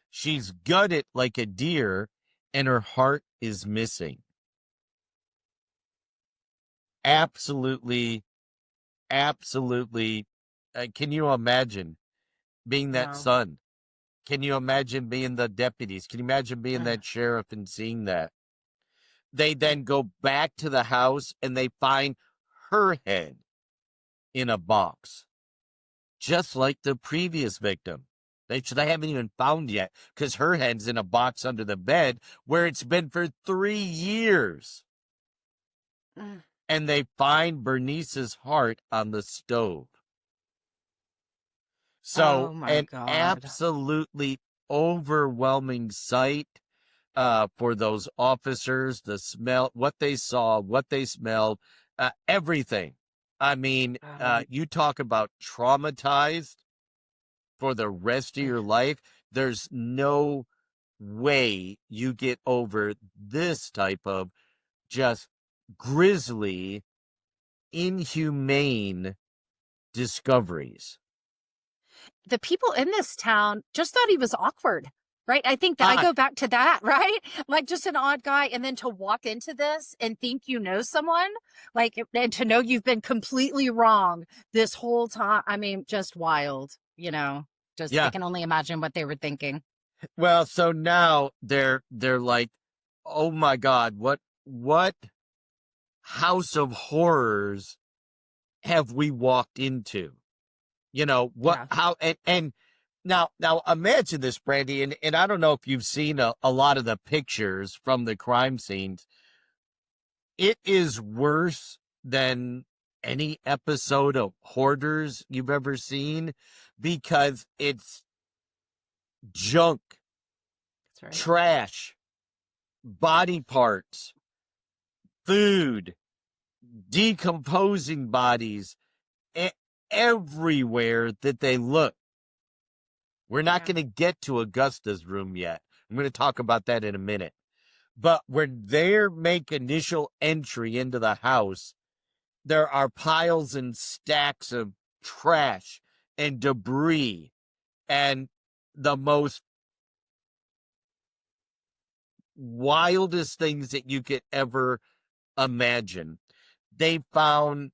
She's gutted like a deer, and her heart is missing. Absolutely, absolutely. Can you imagine being that No. son? Can you imagine being the deputies? Can you imagine being that sheriff and seeing that? They then go back to the house and they find her head in a box, just like the previous victim. They haven't even found yet because her head's in a box under the bed where it's been for 3 years. And they find Bernice's heart on the stove. So Oh my an God. absolutely overwhelming sight for those officers, the smell, what they saw, what they smelled, everything. I mean, you talk about traumatized for the rest of your life. There's no way you get over this type of just grisly, inhumane discoveries. The people in this town just thought he was awkward, right? I think that I Ah, go back to that, right? Like just an odd guy. And then to walk into this and think you know someone, like, and to know you've been completely wrong this whole time. I mean, just wild, just I yeah. can only imagine what they were thinking. Well, so now they're like, oh my God, what house of horrors have we walked into? What, Yeah. how, and now imagine this, Brandy, and I don't know if you've seen a lot of the pictures from the crime scenes. It is worse than any episode of Hoarders you've ever seen because it's junk, That's right. trash, body parts, food, decomposing bodies, everywhere that they look. We're not going to get to Augusta's room yet. I'm going to talk about that in a minute. But when they make initial entry into the house, there are piles and stacks of trash and debris and the most wildest things that you could ever imagine. They found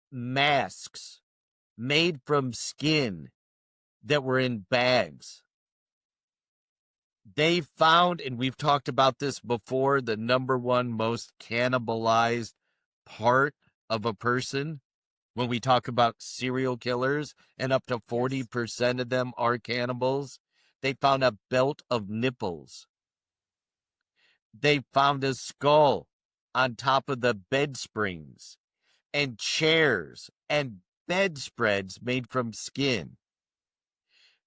masks made from skin that were in bags. They found, and we've talked about this before, the number one most cannibalized part of a person when we talk about serial killers, and up to 40% of them are cannibals. They found a belt of nipples. They found a skull on top of the bed springs and chairs and bedspreads made from skin.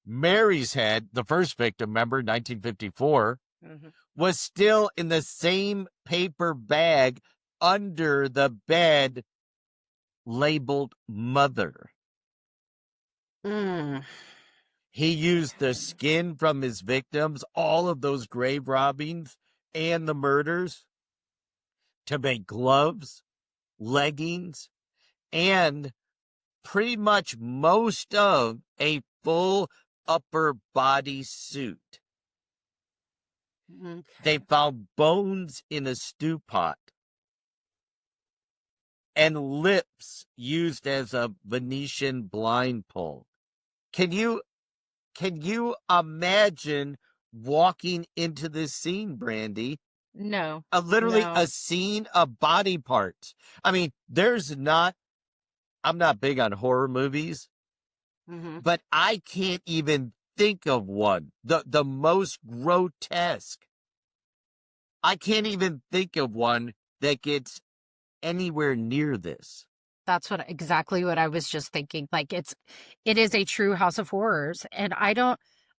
Mary's head, the first victim, remember, 1954, was still in the same paper bag under the bed labeled mother. He used the skin from his victims, all of those grave robbings and the murders, to make gloves, leggings, and pretty much most of a full upper body suit. They found bones in a stew pot and lips used as a Venetian blindfold. Can you imagine walking into this scene, Brandy? No. Literally No. a scene of body parts. I mean, I'm not big on horror movies, but I can't even think of one. The most grotesque. I can't even think of one that gets anywhere near this. That's exactly what I was just thinking. Like it is a true house of horrors. And I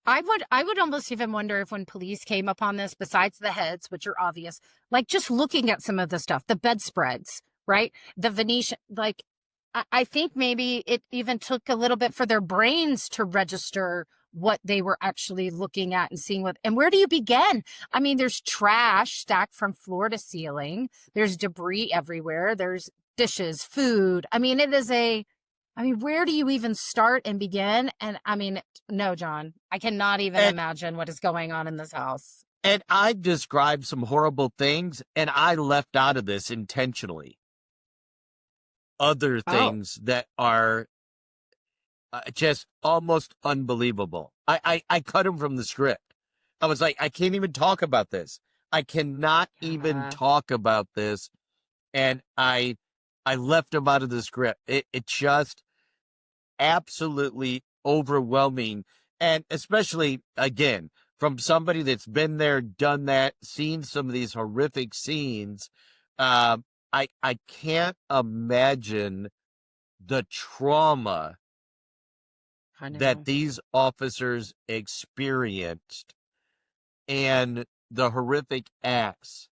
would almost even wonder if when police came upon this, besides the heads, which are obvious, like just looking at some of the stuff, the bedspreads, right? The Venetian, like I think maybe it even took a little bit for their brains to register what they were actually looking at and seeing and where do you begin? I mean, there's trash stacked from floor to ceiling. There's debris everywhere. There's dishes, food. I mean, where do you even start and begin? And I mean, no, John, I cannot even imagine what is going on in this house. And I described some horrible things, and I left out of this intentionally other things that are just almost unbelievable. I cut them from the script. I was like, I can't even talk about this. I cannot even talk about this. And I left them out of the script. It just absolutely overwhelming. And especially, again, from somebody that's been there, done that, seen some of these horrific scenes, I can't imagine the trauma that these officers experienced and the horrific acts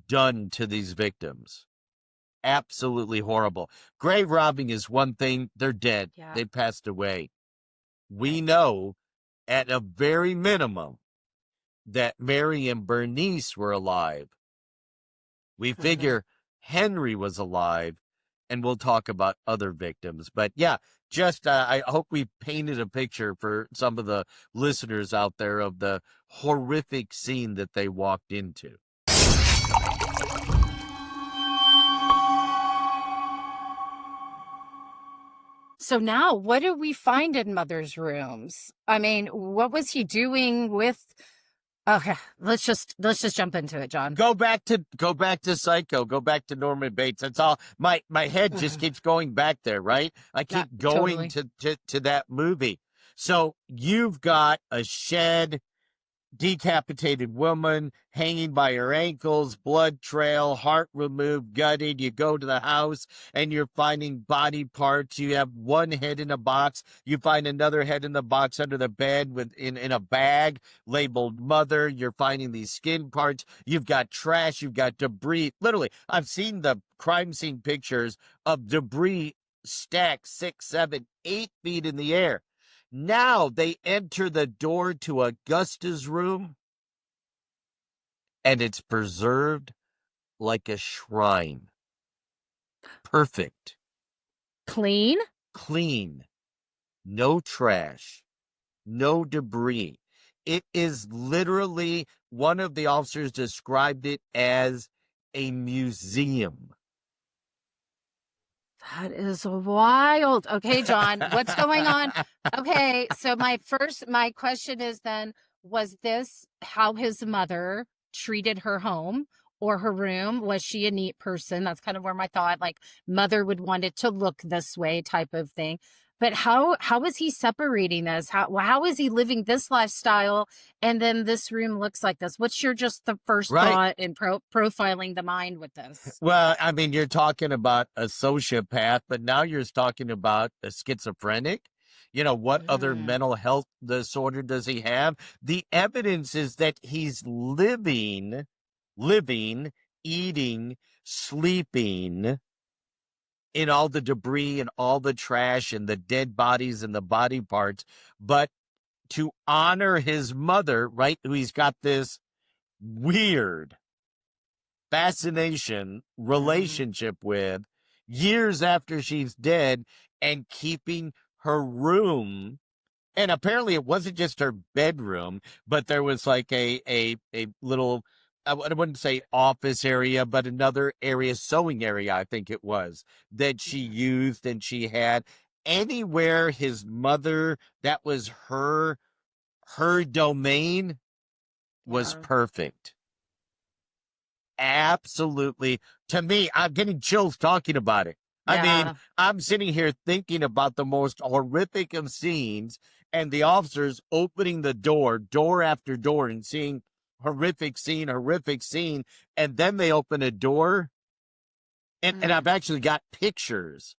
done to these victims. Absolutely horrible. Grave robbing is one thing. They're dead. Yeah. They passed away. We know at a very minimum that Mary and Bernice were alive. We figure Henry was alive, and we'll talk about other victims. But yeah, just I hope we painted a picture for some of the listeners out there of the horrific scene that they walked into. So now, what do we find in Mother's rooms? I mean, what was he doing with? Okay, let's just jump into it, John. Go back to Psycho. Go back to Norman Bates. That's all. My head just keeps going back there, right? I keep going to that movie. So you've got a shed, decapitated woman hanging by her ankles, blood trail, heart removed, gutted. You go to the house and you're finding body parts. You have one head in a box. You find another head in the box under the bed in a bag labeled mother. You're finding these skin parts. You've got trash. You've got debris. Literally, I've seen the crime scene pictures of debris stacked 6, 7, 8 feet in the air. Now they enter the door to Augusta's room, and it's preserved like a shrine. Perfect. Clean? Clean. No trash. No debris. It is literally, one of the officers described it as a museum. That is wild. Okay, John, what's going on? Okay, so my question is then, was this how his mother treated her home or her room? Was she a neat person? That's kind of where my thought, like, mother would want it to look this way type of thing. But how is he separating this? How is he living this lifestyle and then this room looks like this? What's your just the first Right. thought in profiling the mind with this? Well, I mean, you're talking about a sociopath, but now you're talking about a schizophrenic. What other Mm, mental health disorder does he have? The evidence is that he's living, eating, sleeping in all the debris and all the trash and the dead bodies and the body parts. But to honor his mother, right, who he's got this weird fascination mm, relationship with years after she's dead, and keeping her room. And apparently it wasn't just her bedroom, but there was like a little, I wouldn't say office area, but another area, sewing area, I think it was, that she mm. used. And she had anywhere his mother, that was her domain, was Yeah. perfect. Absolutely. To me, I'm getting chills talking about it. I mean, Yeah. I'm sitting here thinking about the most horrific of scenes, and the officers opening the door after door, and seeing horrific scene, horrific scene. And then they open a door, and I've Mm, actually got pictures,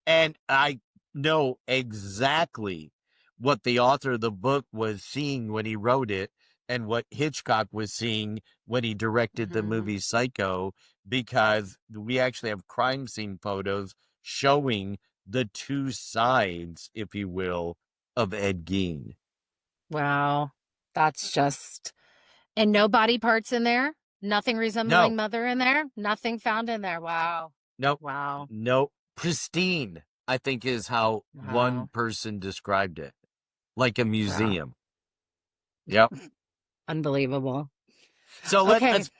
and I know exactly what the author of the book was seeing when he wrote it, and what Hitchcock was seeing when he directed the mhm. movie Psycho, because we actually have crime scene photos showing the two sides, if you will, of Ed Gein. Wow. That's just, and no body parts in there? Nothing resembling No, mother in there? Nothing found in there. Wow. no, Wow. no. Pristine, I think, is how one Wow. person described it. Like a Wow. museum. Yep. Unbelievable. So Okay. let's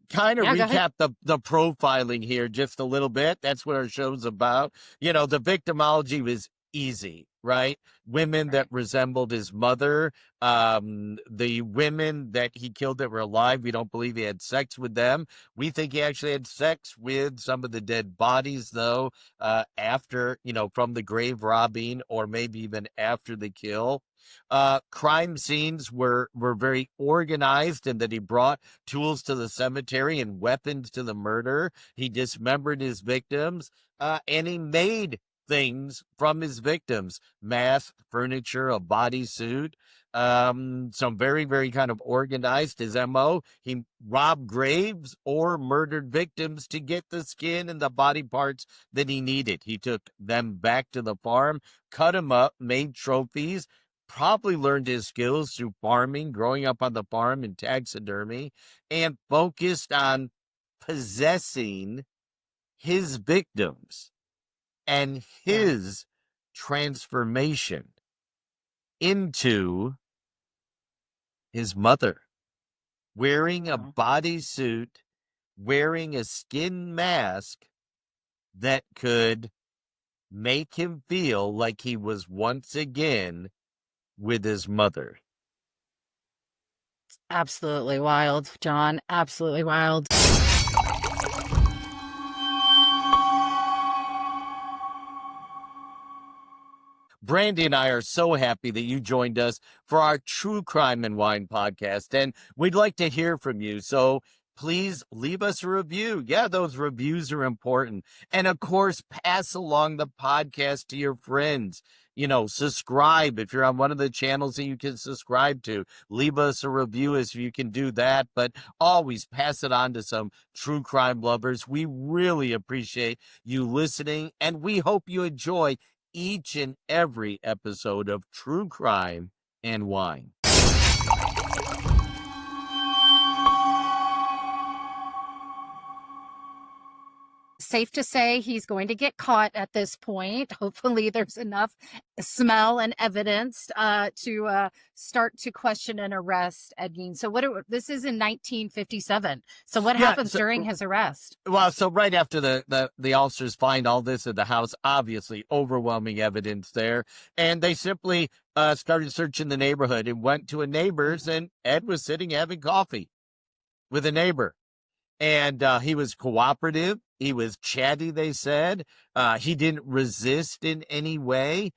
kind of Yeah, go ahead. recap the profiling here just a little bit. That's what our show's about. The victimology was easy, right? Women that Right. resembled his mother, the women that he killed that were alive, we don't believe he had sex with them. We think he actually had sex with some of the dead bodies, though, after, from the grave robbing, or maybe even after the kill. Crime scenes were very organized, and that he brought tools to the cemetery and weapons to the murder. He dismembered his victims, and he made things from his victims: mask, furniture, a bodysuit. Some very, very kind of organized. His MO: he robbed graves or murdered victims to get the skin and the body parts that he needed. He took them back to the farm, cut them up, made trophies. Probably learned his skills through farming, growing up on the farm, and taxidermy, and focused on possessing his victims and Yeah. his transformation into his mother, wearing a Wow. bodysuit, wearing a skin mask that could make him feel like he was once again with his mother. Absolutely wild, John. Absolutely wild. Brandy and I are so happy that you joined us for our True Crime and Wine podcast, and we'd like to hear from you. So please leave us a review. Yeah, those reviews are important. And of course, pass along the podcast to your friends. Subscribe if you're on one of the channels that you can subscribe to. Leave us a review if you can do that, but always pass it on to some true crime lovers. We really appreciate you listening, and we hope you enjoy each and every episode of True Crime and Wine. Safe to say he's going to get caught at this point. Hopefully, there's enough smell and evidence to start to question and arrest Ed Gein. So, this is in 1957. So, what happens during his arrest? Well, so right after the officers find all this at the house, obviously overwhelming evidence there, and they simply started searching the neighborhood and went to a neighbor's, and Ed was sitting having coffee with a neighbor. And he was cooperative. He was chatty, they said. He didn't resist in any way.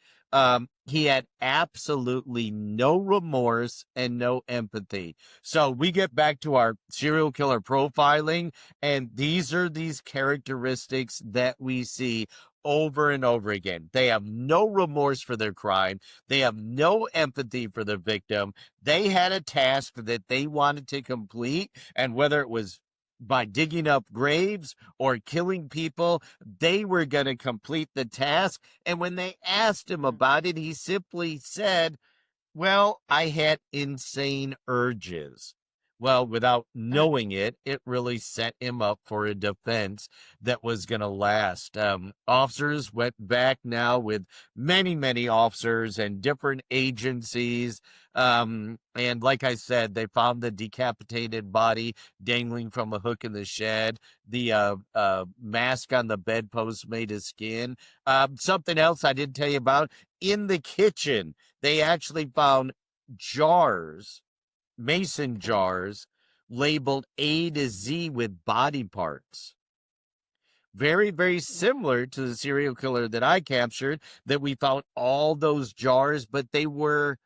He had absolutely no remorse and no empathy. So we get back to our serial killer profiling, and these are these characteristics that we see over and over again. They have no remorse for their crime. They have no empathy for their victim. They had a task that they wanted to complete, and whether it was by digging up graves or killing people, they were going to complete the task. And when they asked him about it, he simply said, well, I had insane urges. Well, without knowing it, it really set him up for a defense that was going to last. Officers went back now with many, many officers and different agencies. And like I said, they found the decapitated body dangling from a hook in the shed. The mask on the bedpost made of skin. Something else I didn't tell you about, in the kitchen, they actually found jars, mason jars, labeled A to Z with body parts. Very, very similar to the serial killer that I captured, that we found all those jars, but they were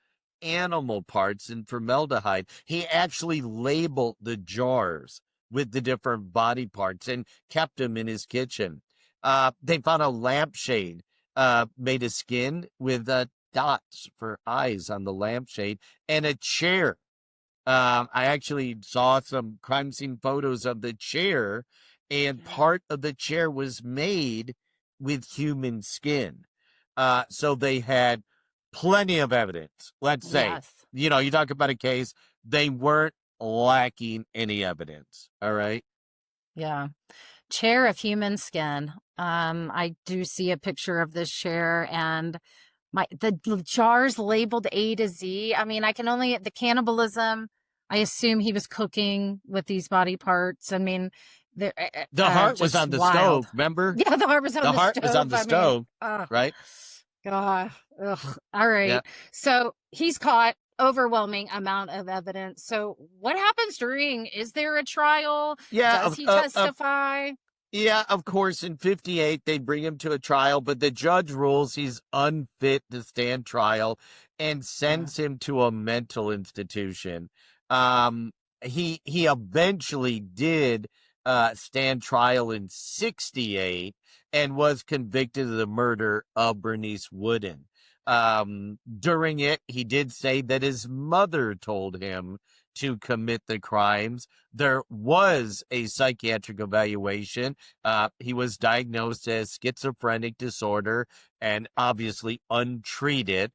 animal parts and formaldehyde. He actually labeled the jars with the different body parts and kept them in his kitchen. They found a lampshade made of skin with dots for eyes on the lampshade, and a chair. I actually saw some crime scene photos of the chair, and part of the chair was made with human skin. So they had plenty of evidence. Let's say, Yes. you talk about a case, they weren't lacking any evidence. All right. Yeah. Chair of human skin. I do see a picture of this chair, and the jars labeled A to Z. I mean, the cannibalism, I assume he was cooking with these body parts. I mean, the heart was on the stove, remember? Yeah, the heart was on the stove. The heart was on the stove, right? God. Ugh. All right. Yeah. So he's caught. Overwhelming amount of evidence. So what happens is there a trial? Yeah. Does he testify? Yeah, of course. In 58, they bring him to a trial, but the judge rules he's unfit to stand trial and sends him to a mental institution. He eventually did stand trial in 68 and was convicted of the murder of Bernice Wooden. During it, he did say that his mother told him to commit the crimes. There was a psychiatric evaluation. He was diagnosed as schizophrenic disorder and obviously untreated.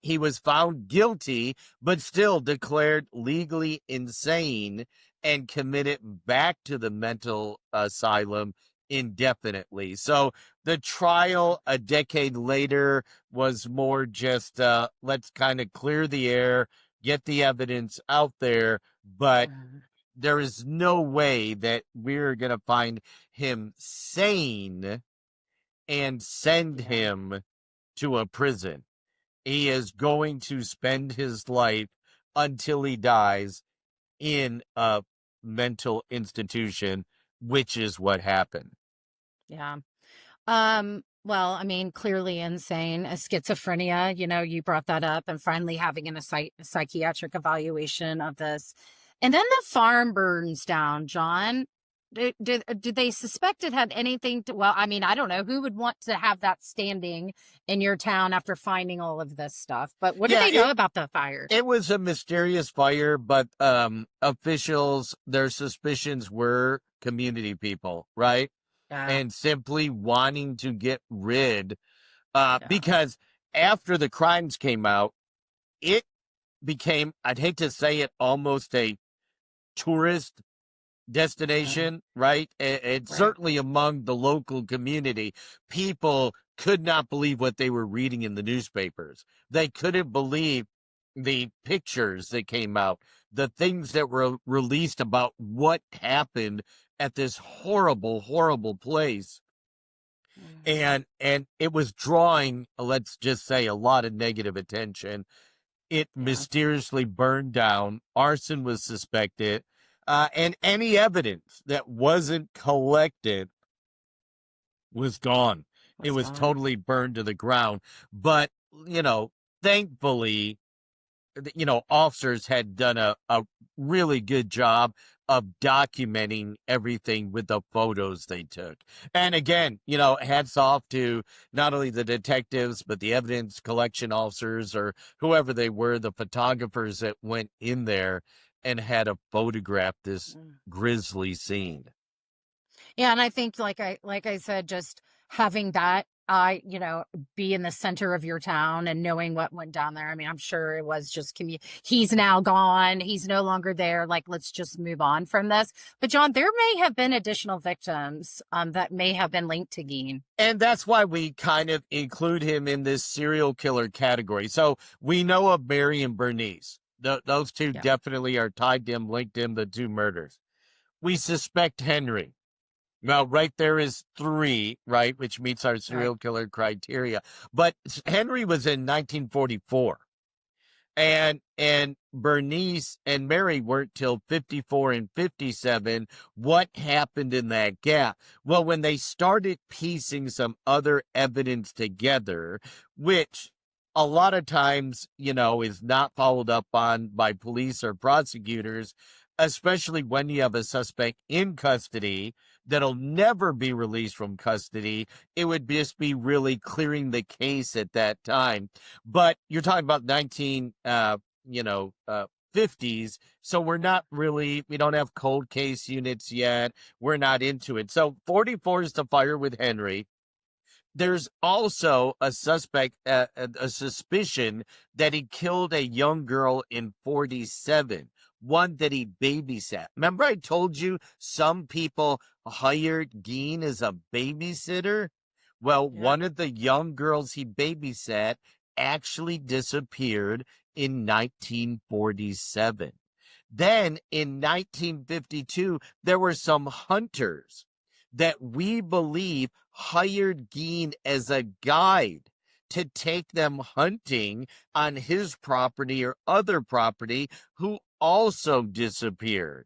He was found guilty, but still declared legally insane and committed back to the mental asylum indefinitely. So the trial a decade later was more just let's kind of clear the air, get the evidence out there, but there is no way that we're going to find him sane and send him to a prison. He is going to spend his life until he dies in a mental institution, which is what happened. Yeah. Well, I mean, clearly insane. Schizophrenia, you brought that up, and finally having a psychiatric evaluation of this. And then the farm burns down, John. Did they suspect it had anything to, well, I mean, I don't know who would want to have that standing in your town after finding all of this stuff, but what did they know about the fire? It was a mysterious fire, but officials, their suspicions were community people, right? And simply wanting to get rid Yeah. Because after the crimes came out, it became, I'd hate to say it, almost a tourist Mm, destination, right? And right. certainly among the local community, people could not believe what they were reading in the newspapers. They couldn't believe the pictures that came out, the things that were released about what happened at this horrible, horrible place. Mhm. And it was drawing, let's just say, a lot of negative attention. It Yeah. mysteriously burned down. Arson was suspected. And any evidence that wasn't collected was gone. It Was was gone. totally burned to the ground. But, you know, thankfully, officers had done a really good job of documenting everything with the photos they took. And again, hats off to not only the detectives, but the evidence collection officers or whoever they were, the photographers that went in there and had to photograph this Mm. grisly scene. Yeah, and I think like I said, just having that be in the center of your town and knowing what went down there. I mean, I'm sure it was just he's now gone. He's no longer there. Like, let's just move on from this. But John, there may have been additional victims that may have been linked to Geen. And that's why we kind of include him in this serial killer category. So we know of Mary and Bernice. Those two Yeah. definitely are tied to him, linked to him, the two murders. We suspect Henry. Well, right there is three, right, which meets our Right. serial killer criteria. But Henry was in 1944. And Bernice and Mary weren't till 54 and 57. What happened in that gap? Well, when they started piecing some other evidence together, which a lot of times, is not followed up on by police or prosecutors, especially when you have a suspect in custody that'll never be released from custody. It would just be really clearing the case at that time. But you're talking about 50s. So we're not really, we don't have cold case units yet. We're not into it. So 44 is the fire with Henry. There's also a suspect, a suspicion that he killed a young girl in 47, one that he babysat. Remember, I told you some people hired Gein as a babysitter? Well, Yeah. one of the young girls he babysat actually disappeared in 1947. Then in 1952, there were some hunters that we believe hired Gein as a guide to take them hunting on his property or other property, who also disappeared.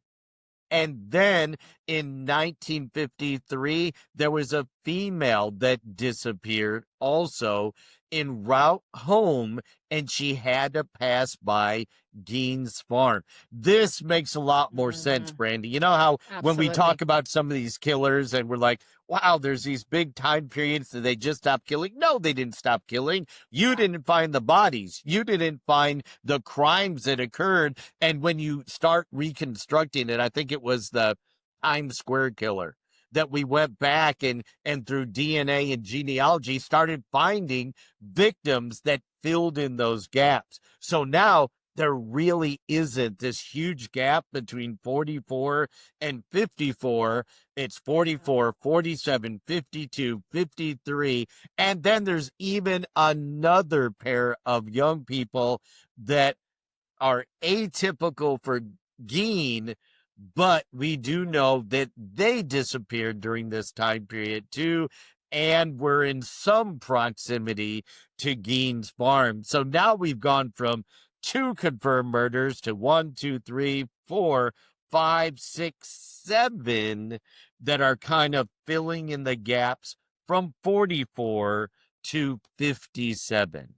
And then in 1953, there was a female that disappeared also en route home, and she had to pass by Gein's farm. This makes a lot more sense, Hmm. Brandy. You know how when we talk Absolutely. about some of these killers and we're like, wow, there's these big time periods that they just stopped killing? No, they didn't stop killing. You didn't find the bodies. You didn't find the crimes that occurred. And when you start reconstructing it, I think it was the Times Square killer that we went back and through DNA and genealogy started finding victims that filled in those gaps. So now there really isn't this huge gap between 44 and 54. It's 44, 47, 52, 53. And then there's even another pair of young people that are atypical for Geen, but we do know that they disappeared during this time period too, and were in some proximity to Gein's farm. So now we've gone from two confirmed murders to one, two, three, four, five, six, seven that are kind of filling in the gaps from 44 to 57.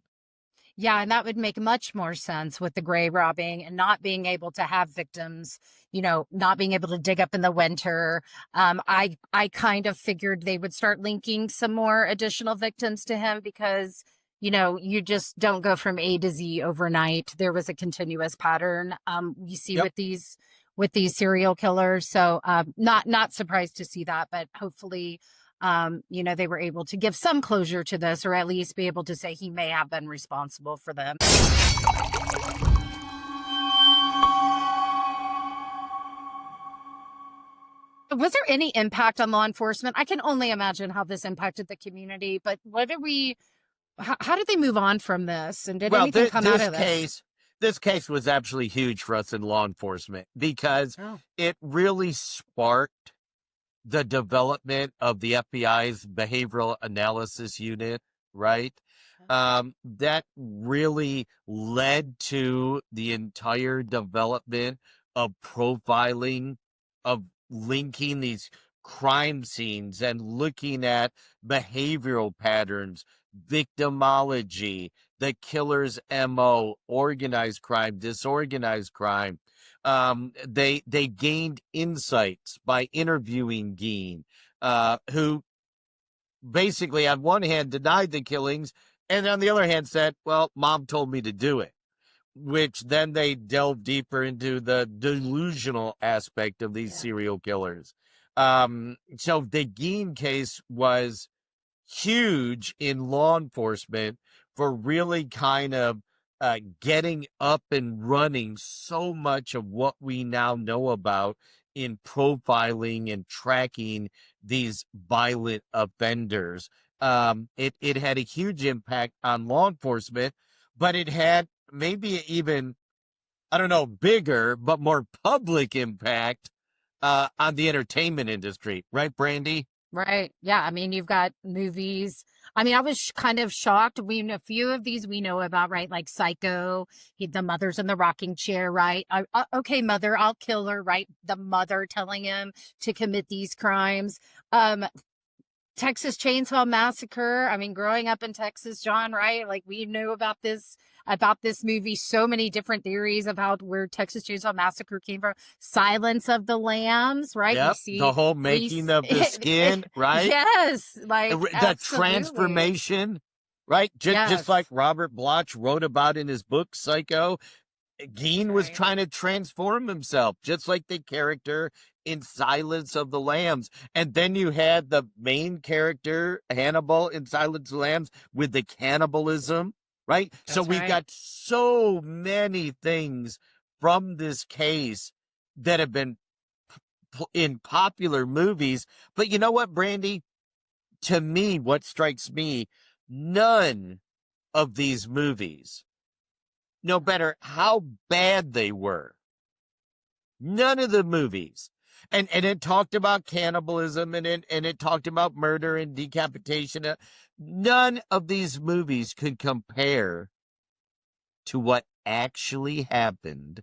Yeah, and that would make much more sense with the gray robbing and not being able to have victims, not being able to dig up in the winter. I kind of figured they would start linking some more additional victims to him because, you just don't go from A to Z overnight. There was a continuous pattern you see Yep. with these serial killers. So not surprised to see that, but hopefully they were able to give some closure to this, or at least be able to say he may have been responsible for them. Was there any impact on law enforcement? I can only imagine how this impacted the community, but how did they move on from this? And did anything come out of this? This case was actually huge for us in law enforcement because Oh, it really sparked the development of the FBI's behavioral analysis unit, right? That really led to the entire development of profiling, of linking these crime scenes and looking at behavioral patterns, victimology, the killer's MO, organized crime, disorganized crime. They gained insights by interviewing Gein, who basically on one hand denied the killings and on the other hand said, well, mom told me to do it, which then they delve deeper into the delusional aspect of these serial killers. So the Gein case was huge in law enforcement for really kind of getting up and running so much of what we now know about in profiling and tracking these violent offenders. It had a huge impact on law enforcement, but it had maybe even, I don't know, bigger, but more public impact on the entertainment industry. Right, Brandy? right. Yeah. I mean, you've got movies. I mean, I was kind of shocked. A few of these we know about, right? Like Psycho, the mother's in the rocking chair, right? Okay, mother, I'll kill her, right? The mother telling him to commit these crimes. Texas Chainsaw Massacre. I mean, growing up in Texas, John, right? Like we knew about this movie, so many different theories of where Texas Chainsaw Massacre came from. Silence of the Lambs, right? Yep, the whole making of the skin, right? Yes, like The absolutely. transformation, right? Just like Yes. Robert Bloch wrote about in his book Psycho, Gein was Right. trying to transform himself, just like the character in Silence of the Lambs. And then you had the main character, Hannibal, in Silence of the Lambs with the cannibalism, right? So That's we've right. got so many things from this case that have been in popular movies. But you know what, Brandy? To me, what strikes me, none of these movies, no matter how bad they were, none of the movies, and it talked about cannibalism and it talked about murder and decapitation. None of these movies could compare to what actually happened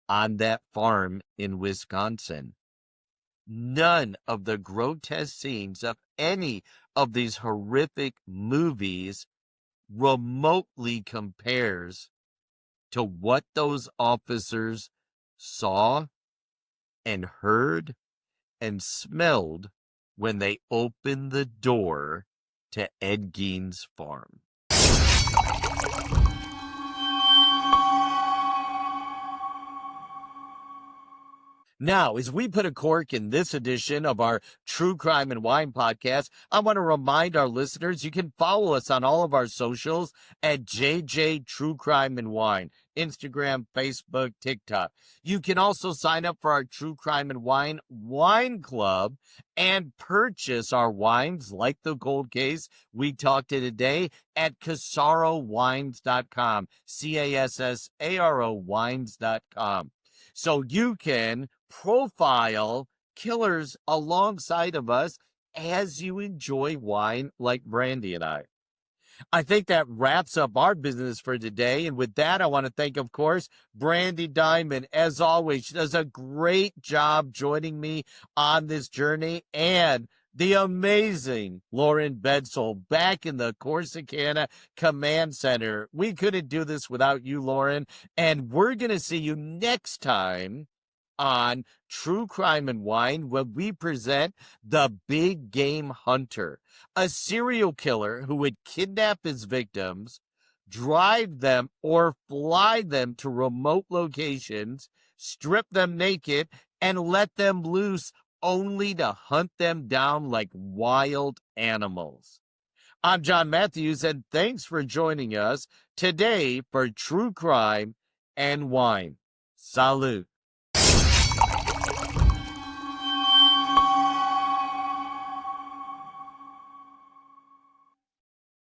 on that farm in Wisconsin. None of the grotesque scenes of any of these horrific movies remotely compares to what those officers saw and heard and smelled when they opened the door to Ed Gein's farm. Now, as we put a cork in this edition of our True Crime and Wine podcast, I want to remind our listeners you can follow us on all of our socials at JJ True Crime and Wine, Instagram, Facebook, TikTok. You can also sign up for our True Crime and Wine Wine Club and purchase our wines like the Cold Case we talked to today at CasaroWines.com, CASSARO wines.com. So you can profile killers alongside of us as you enjoy wine like Brandy and I. I think that wraps up our business for today. And with that, I want to thank, of course, Brandy Diamond. As always, she does a great job joining me on this journey. And the amazing Lauren Bedsole back in the Corsicana Command Center. We couldn't do this without you, Lauren. And we're going to see you next time on True Crime and Wine when we present the Big Game Hunter, a serial killer who would kidnap his victims, drive them or fly them to remote locations, strip them naked, and let them loose only to hunt them down like wild animals. I'm John Matthews, and thanks for joining us today for True Crime and Wine. Salute.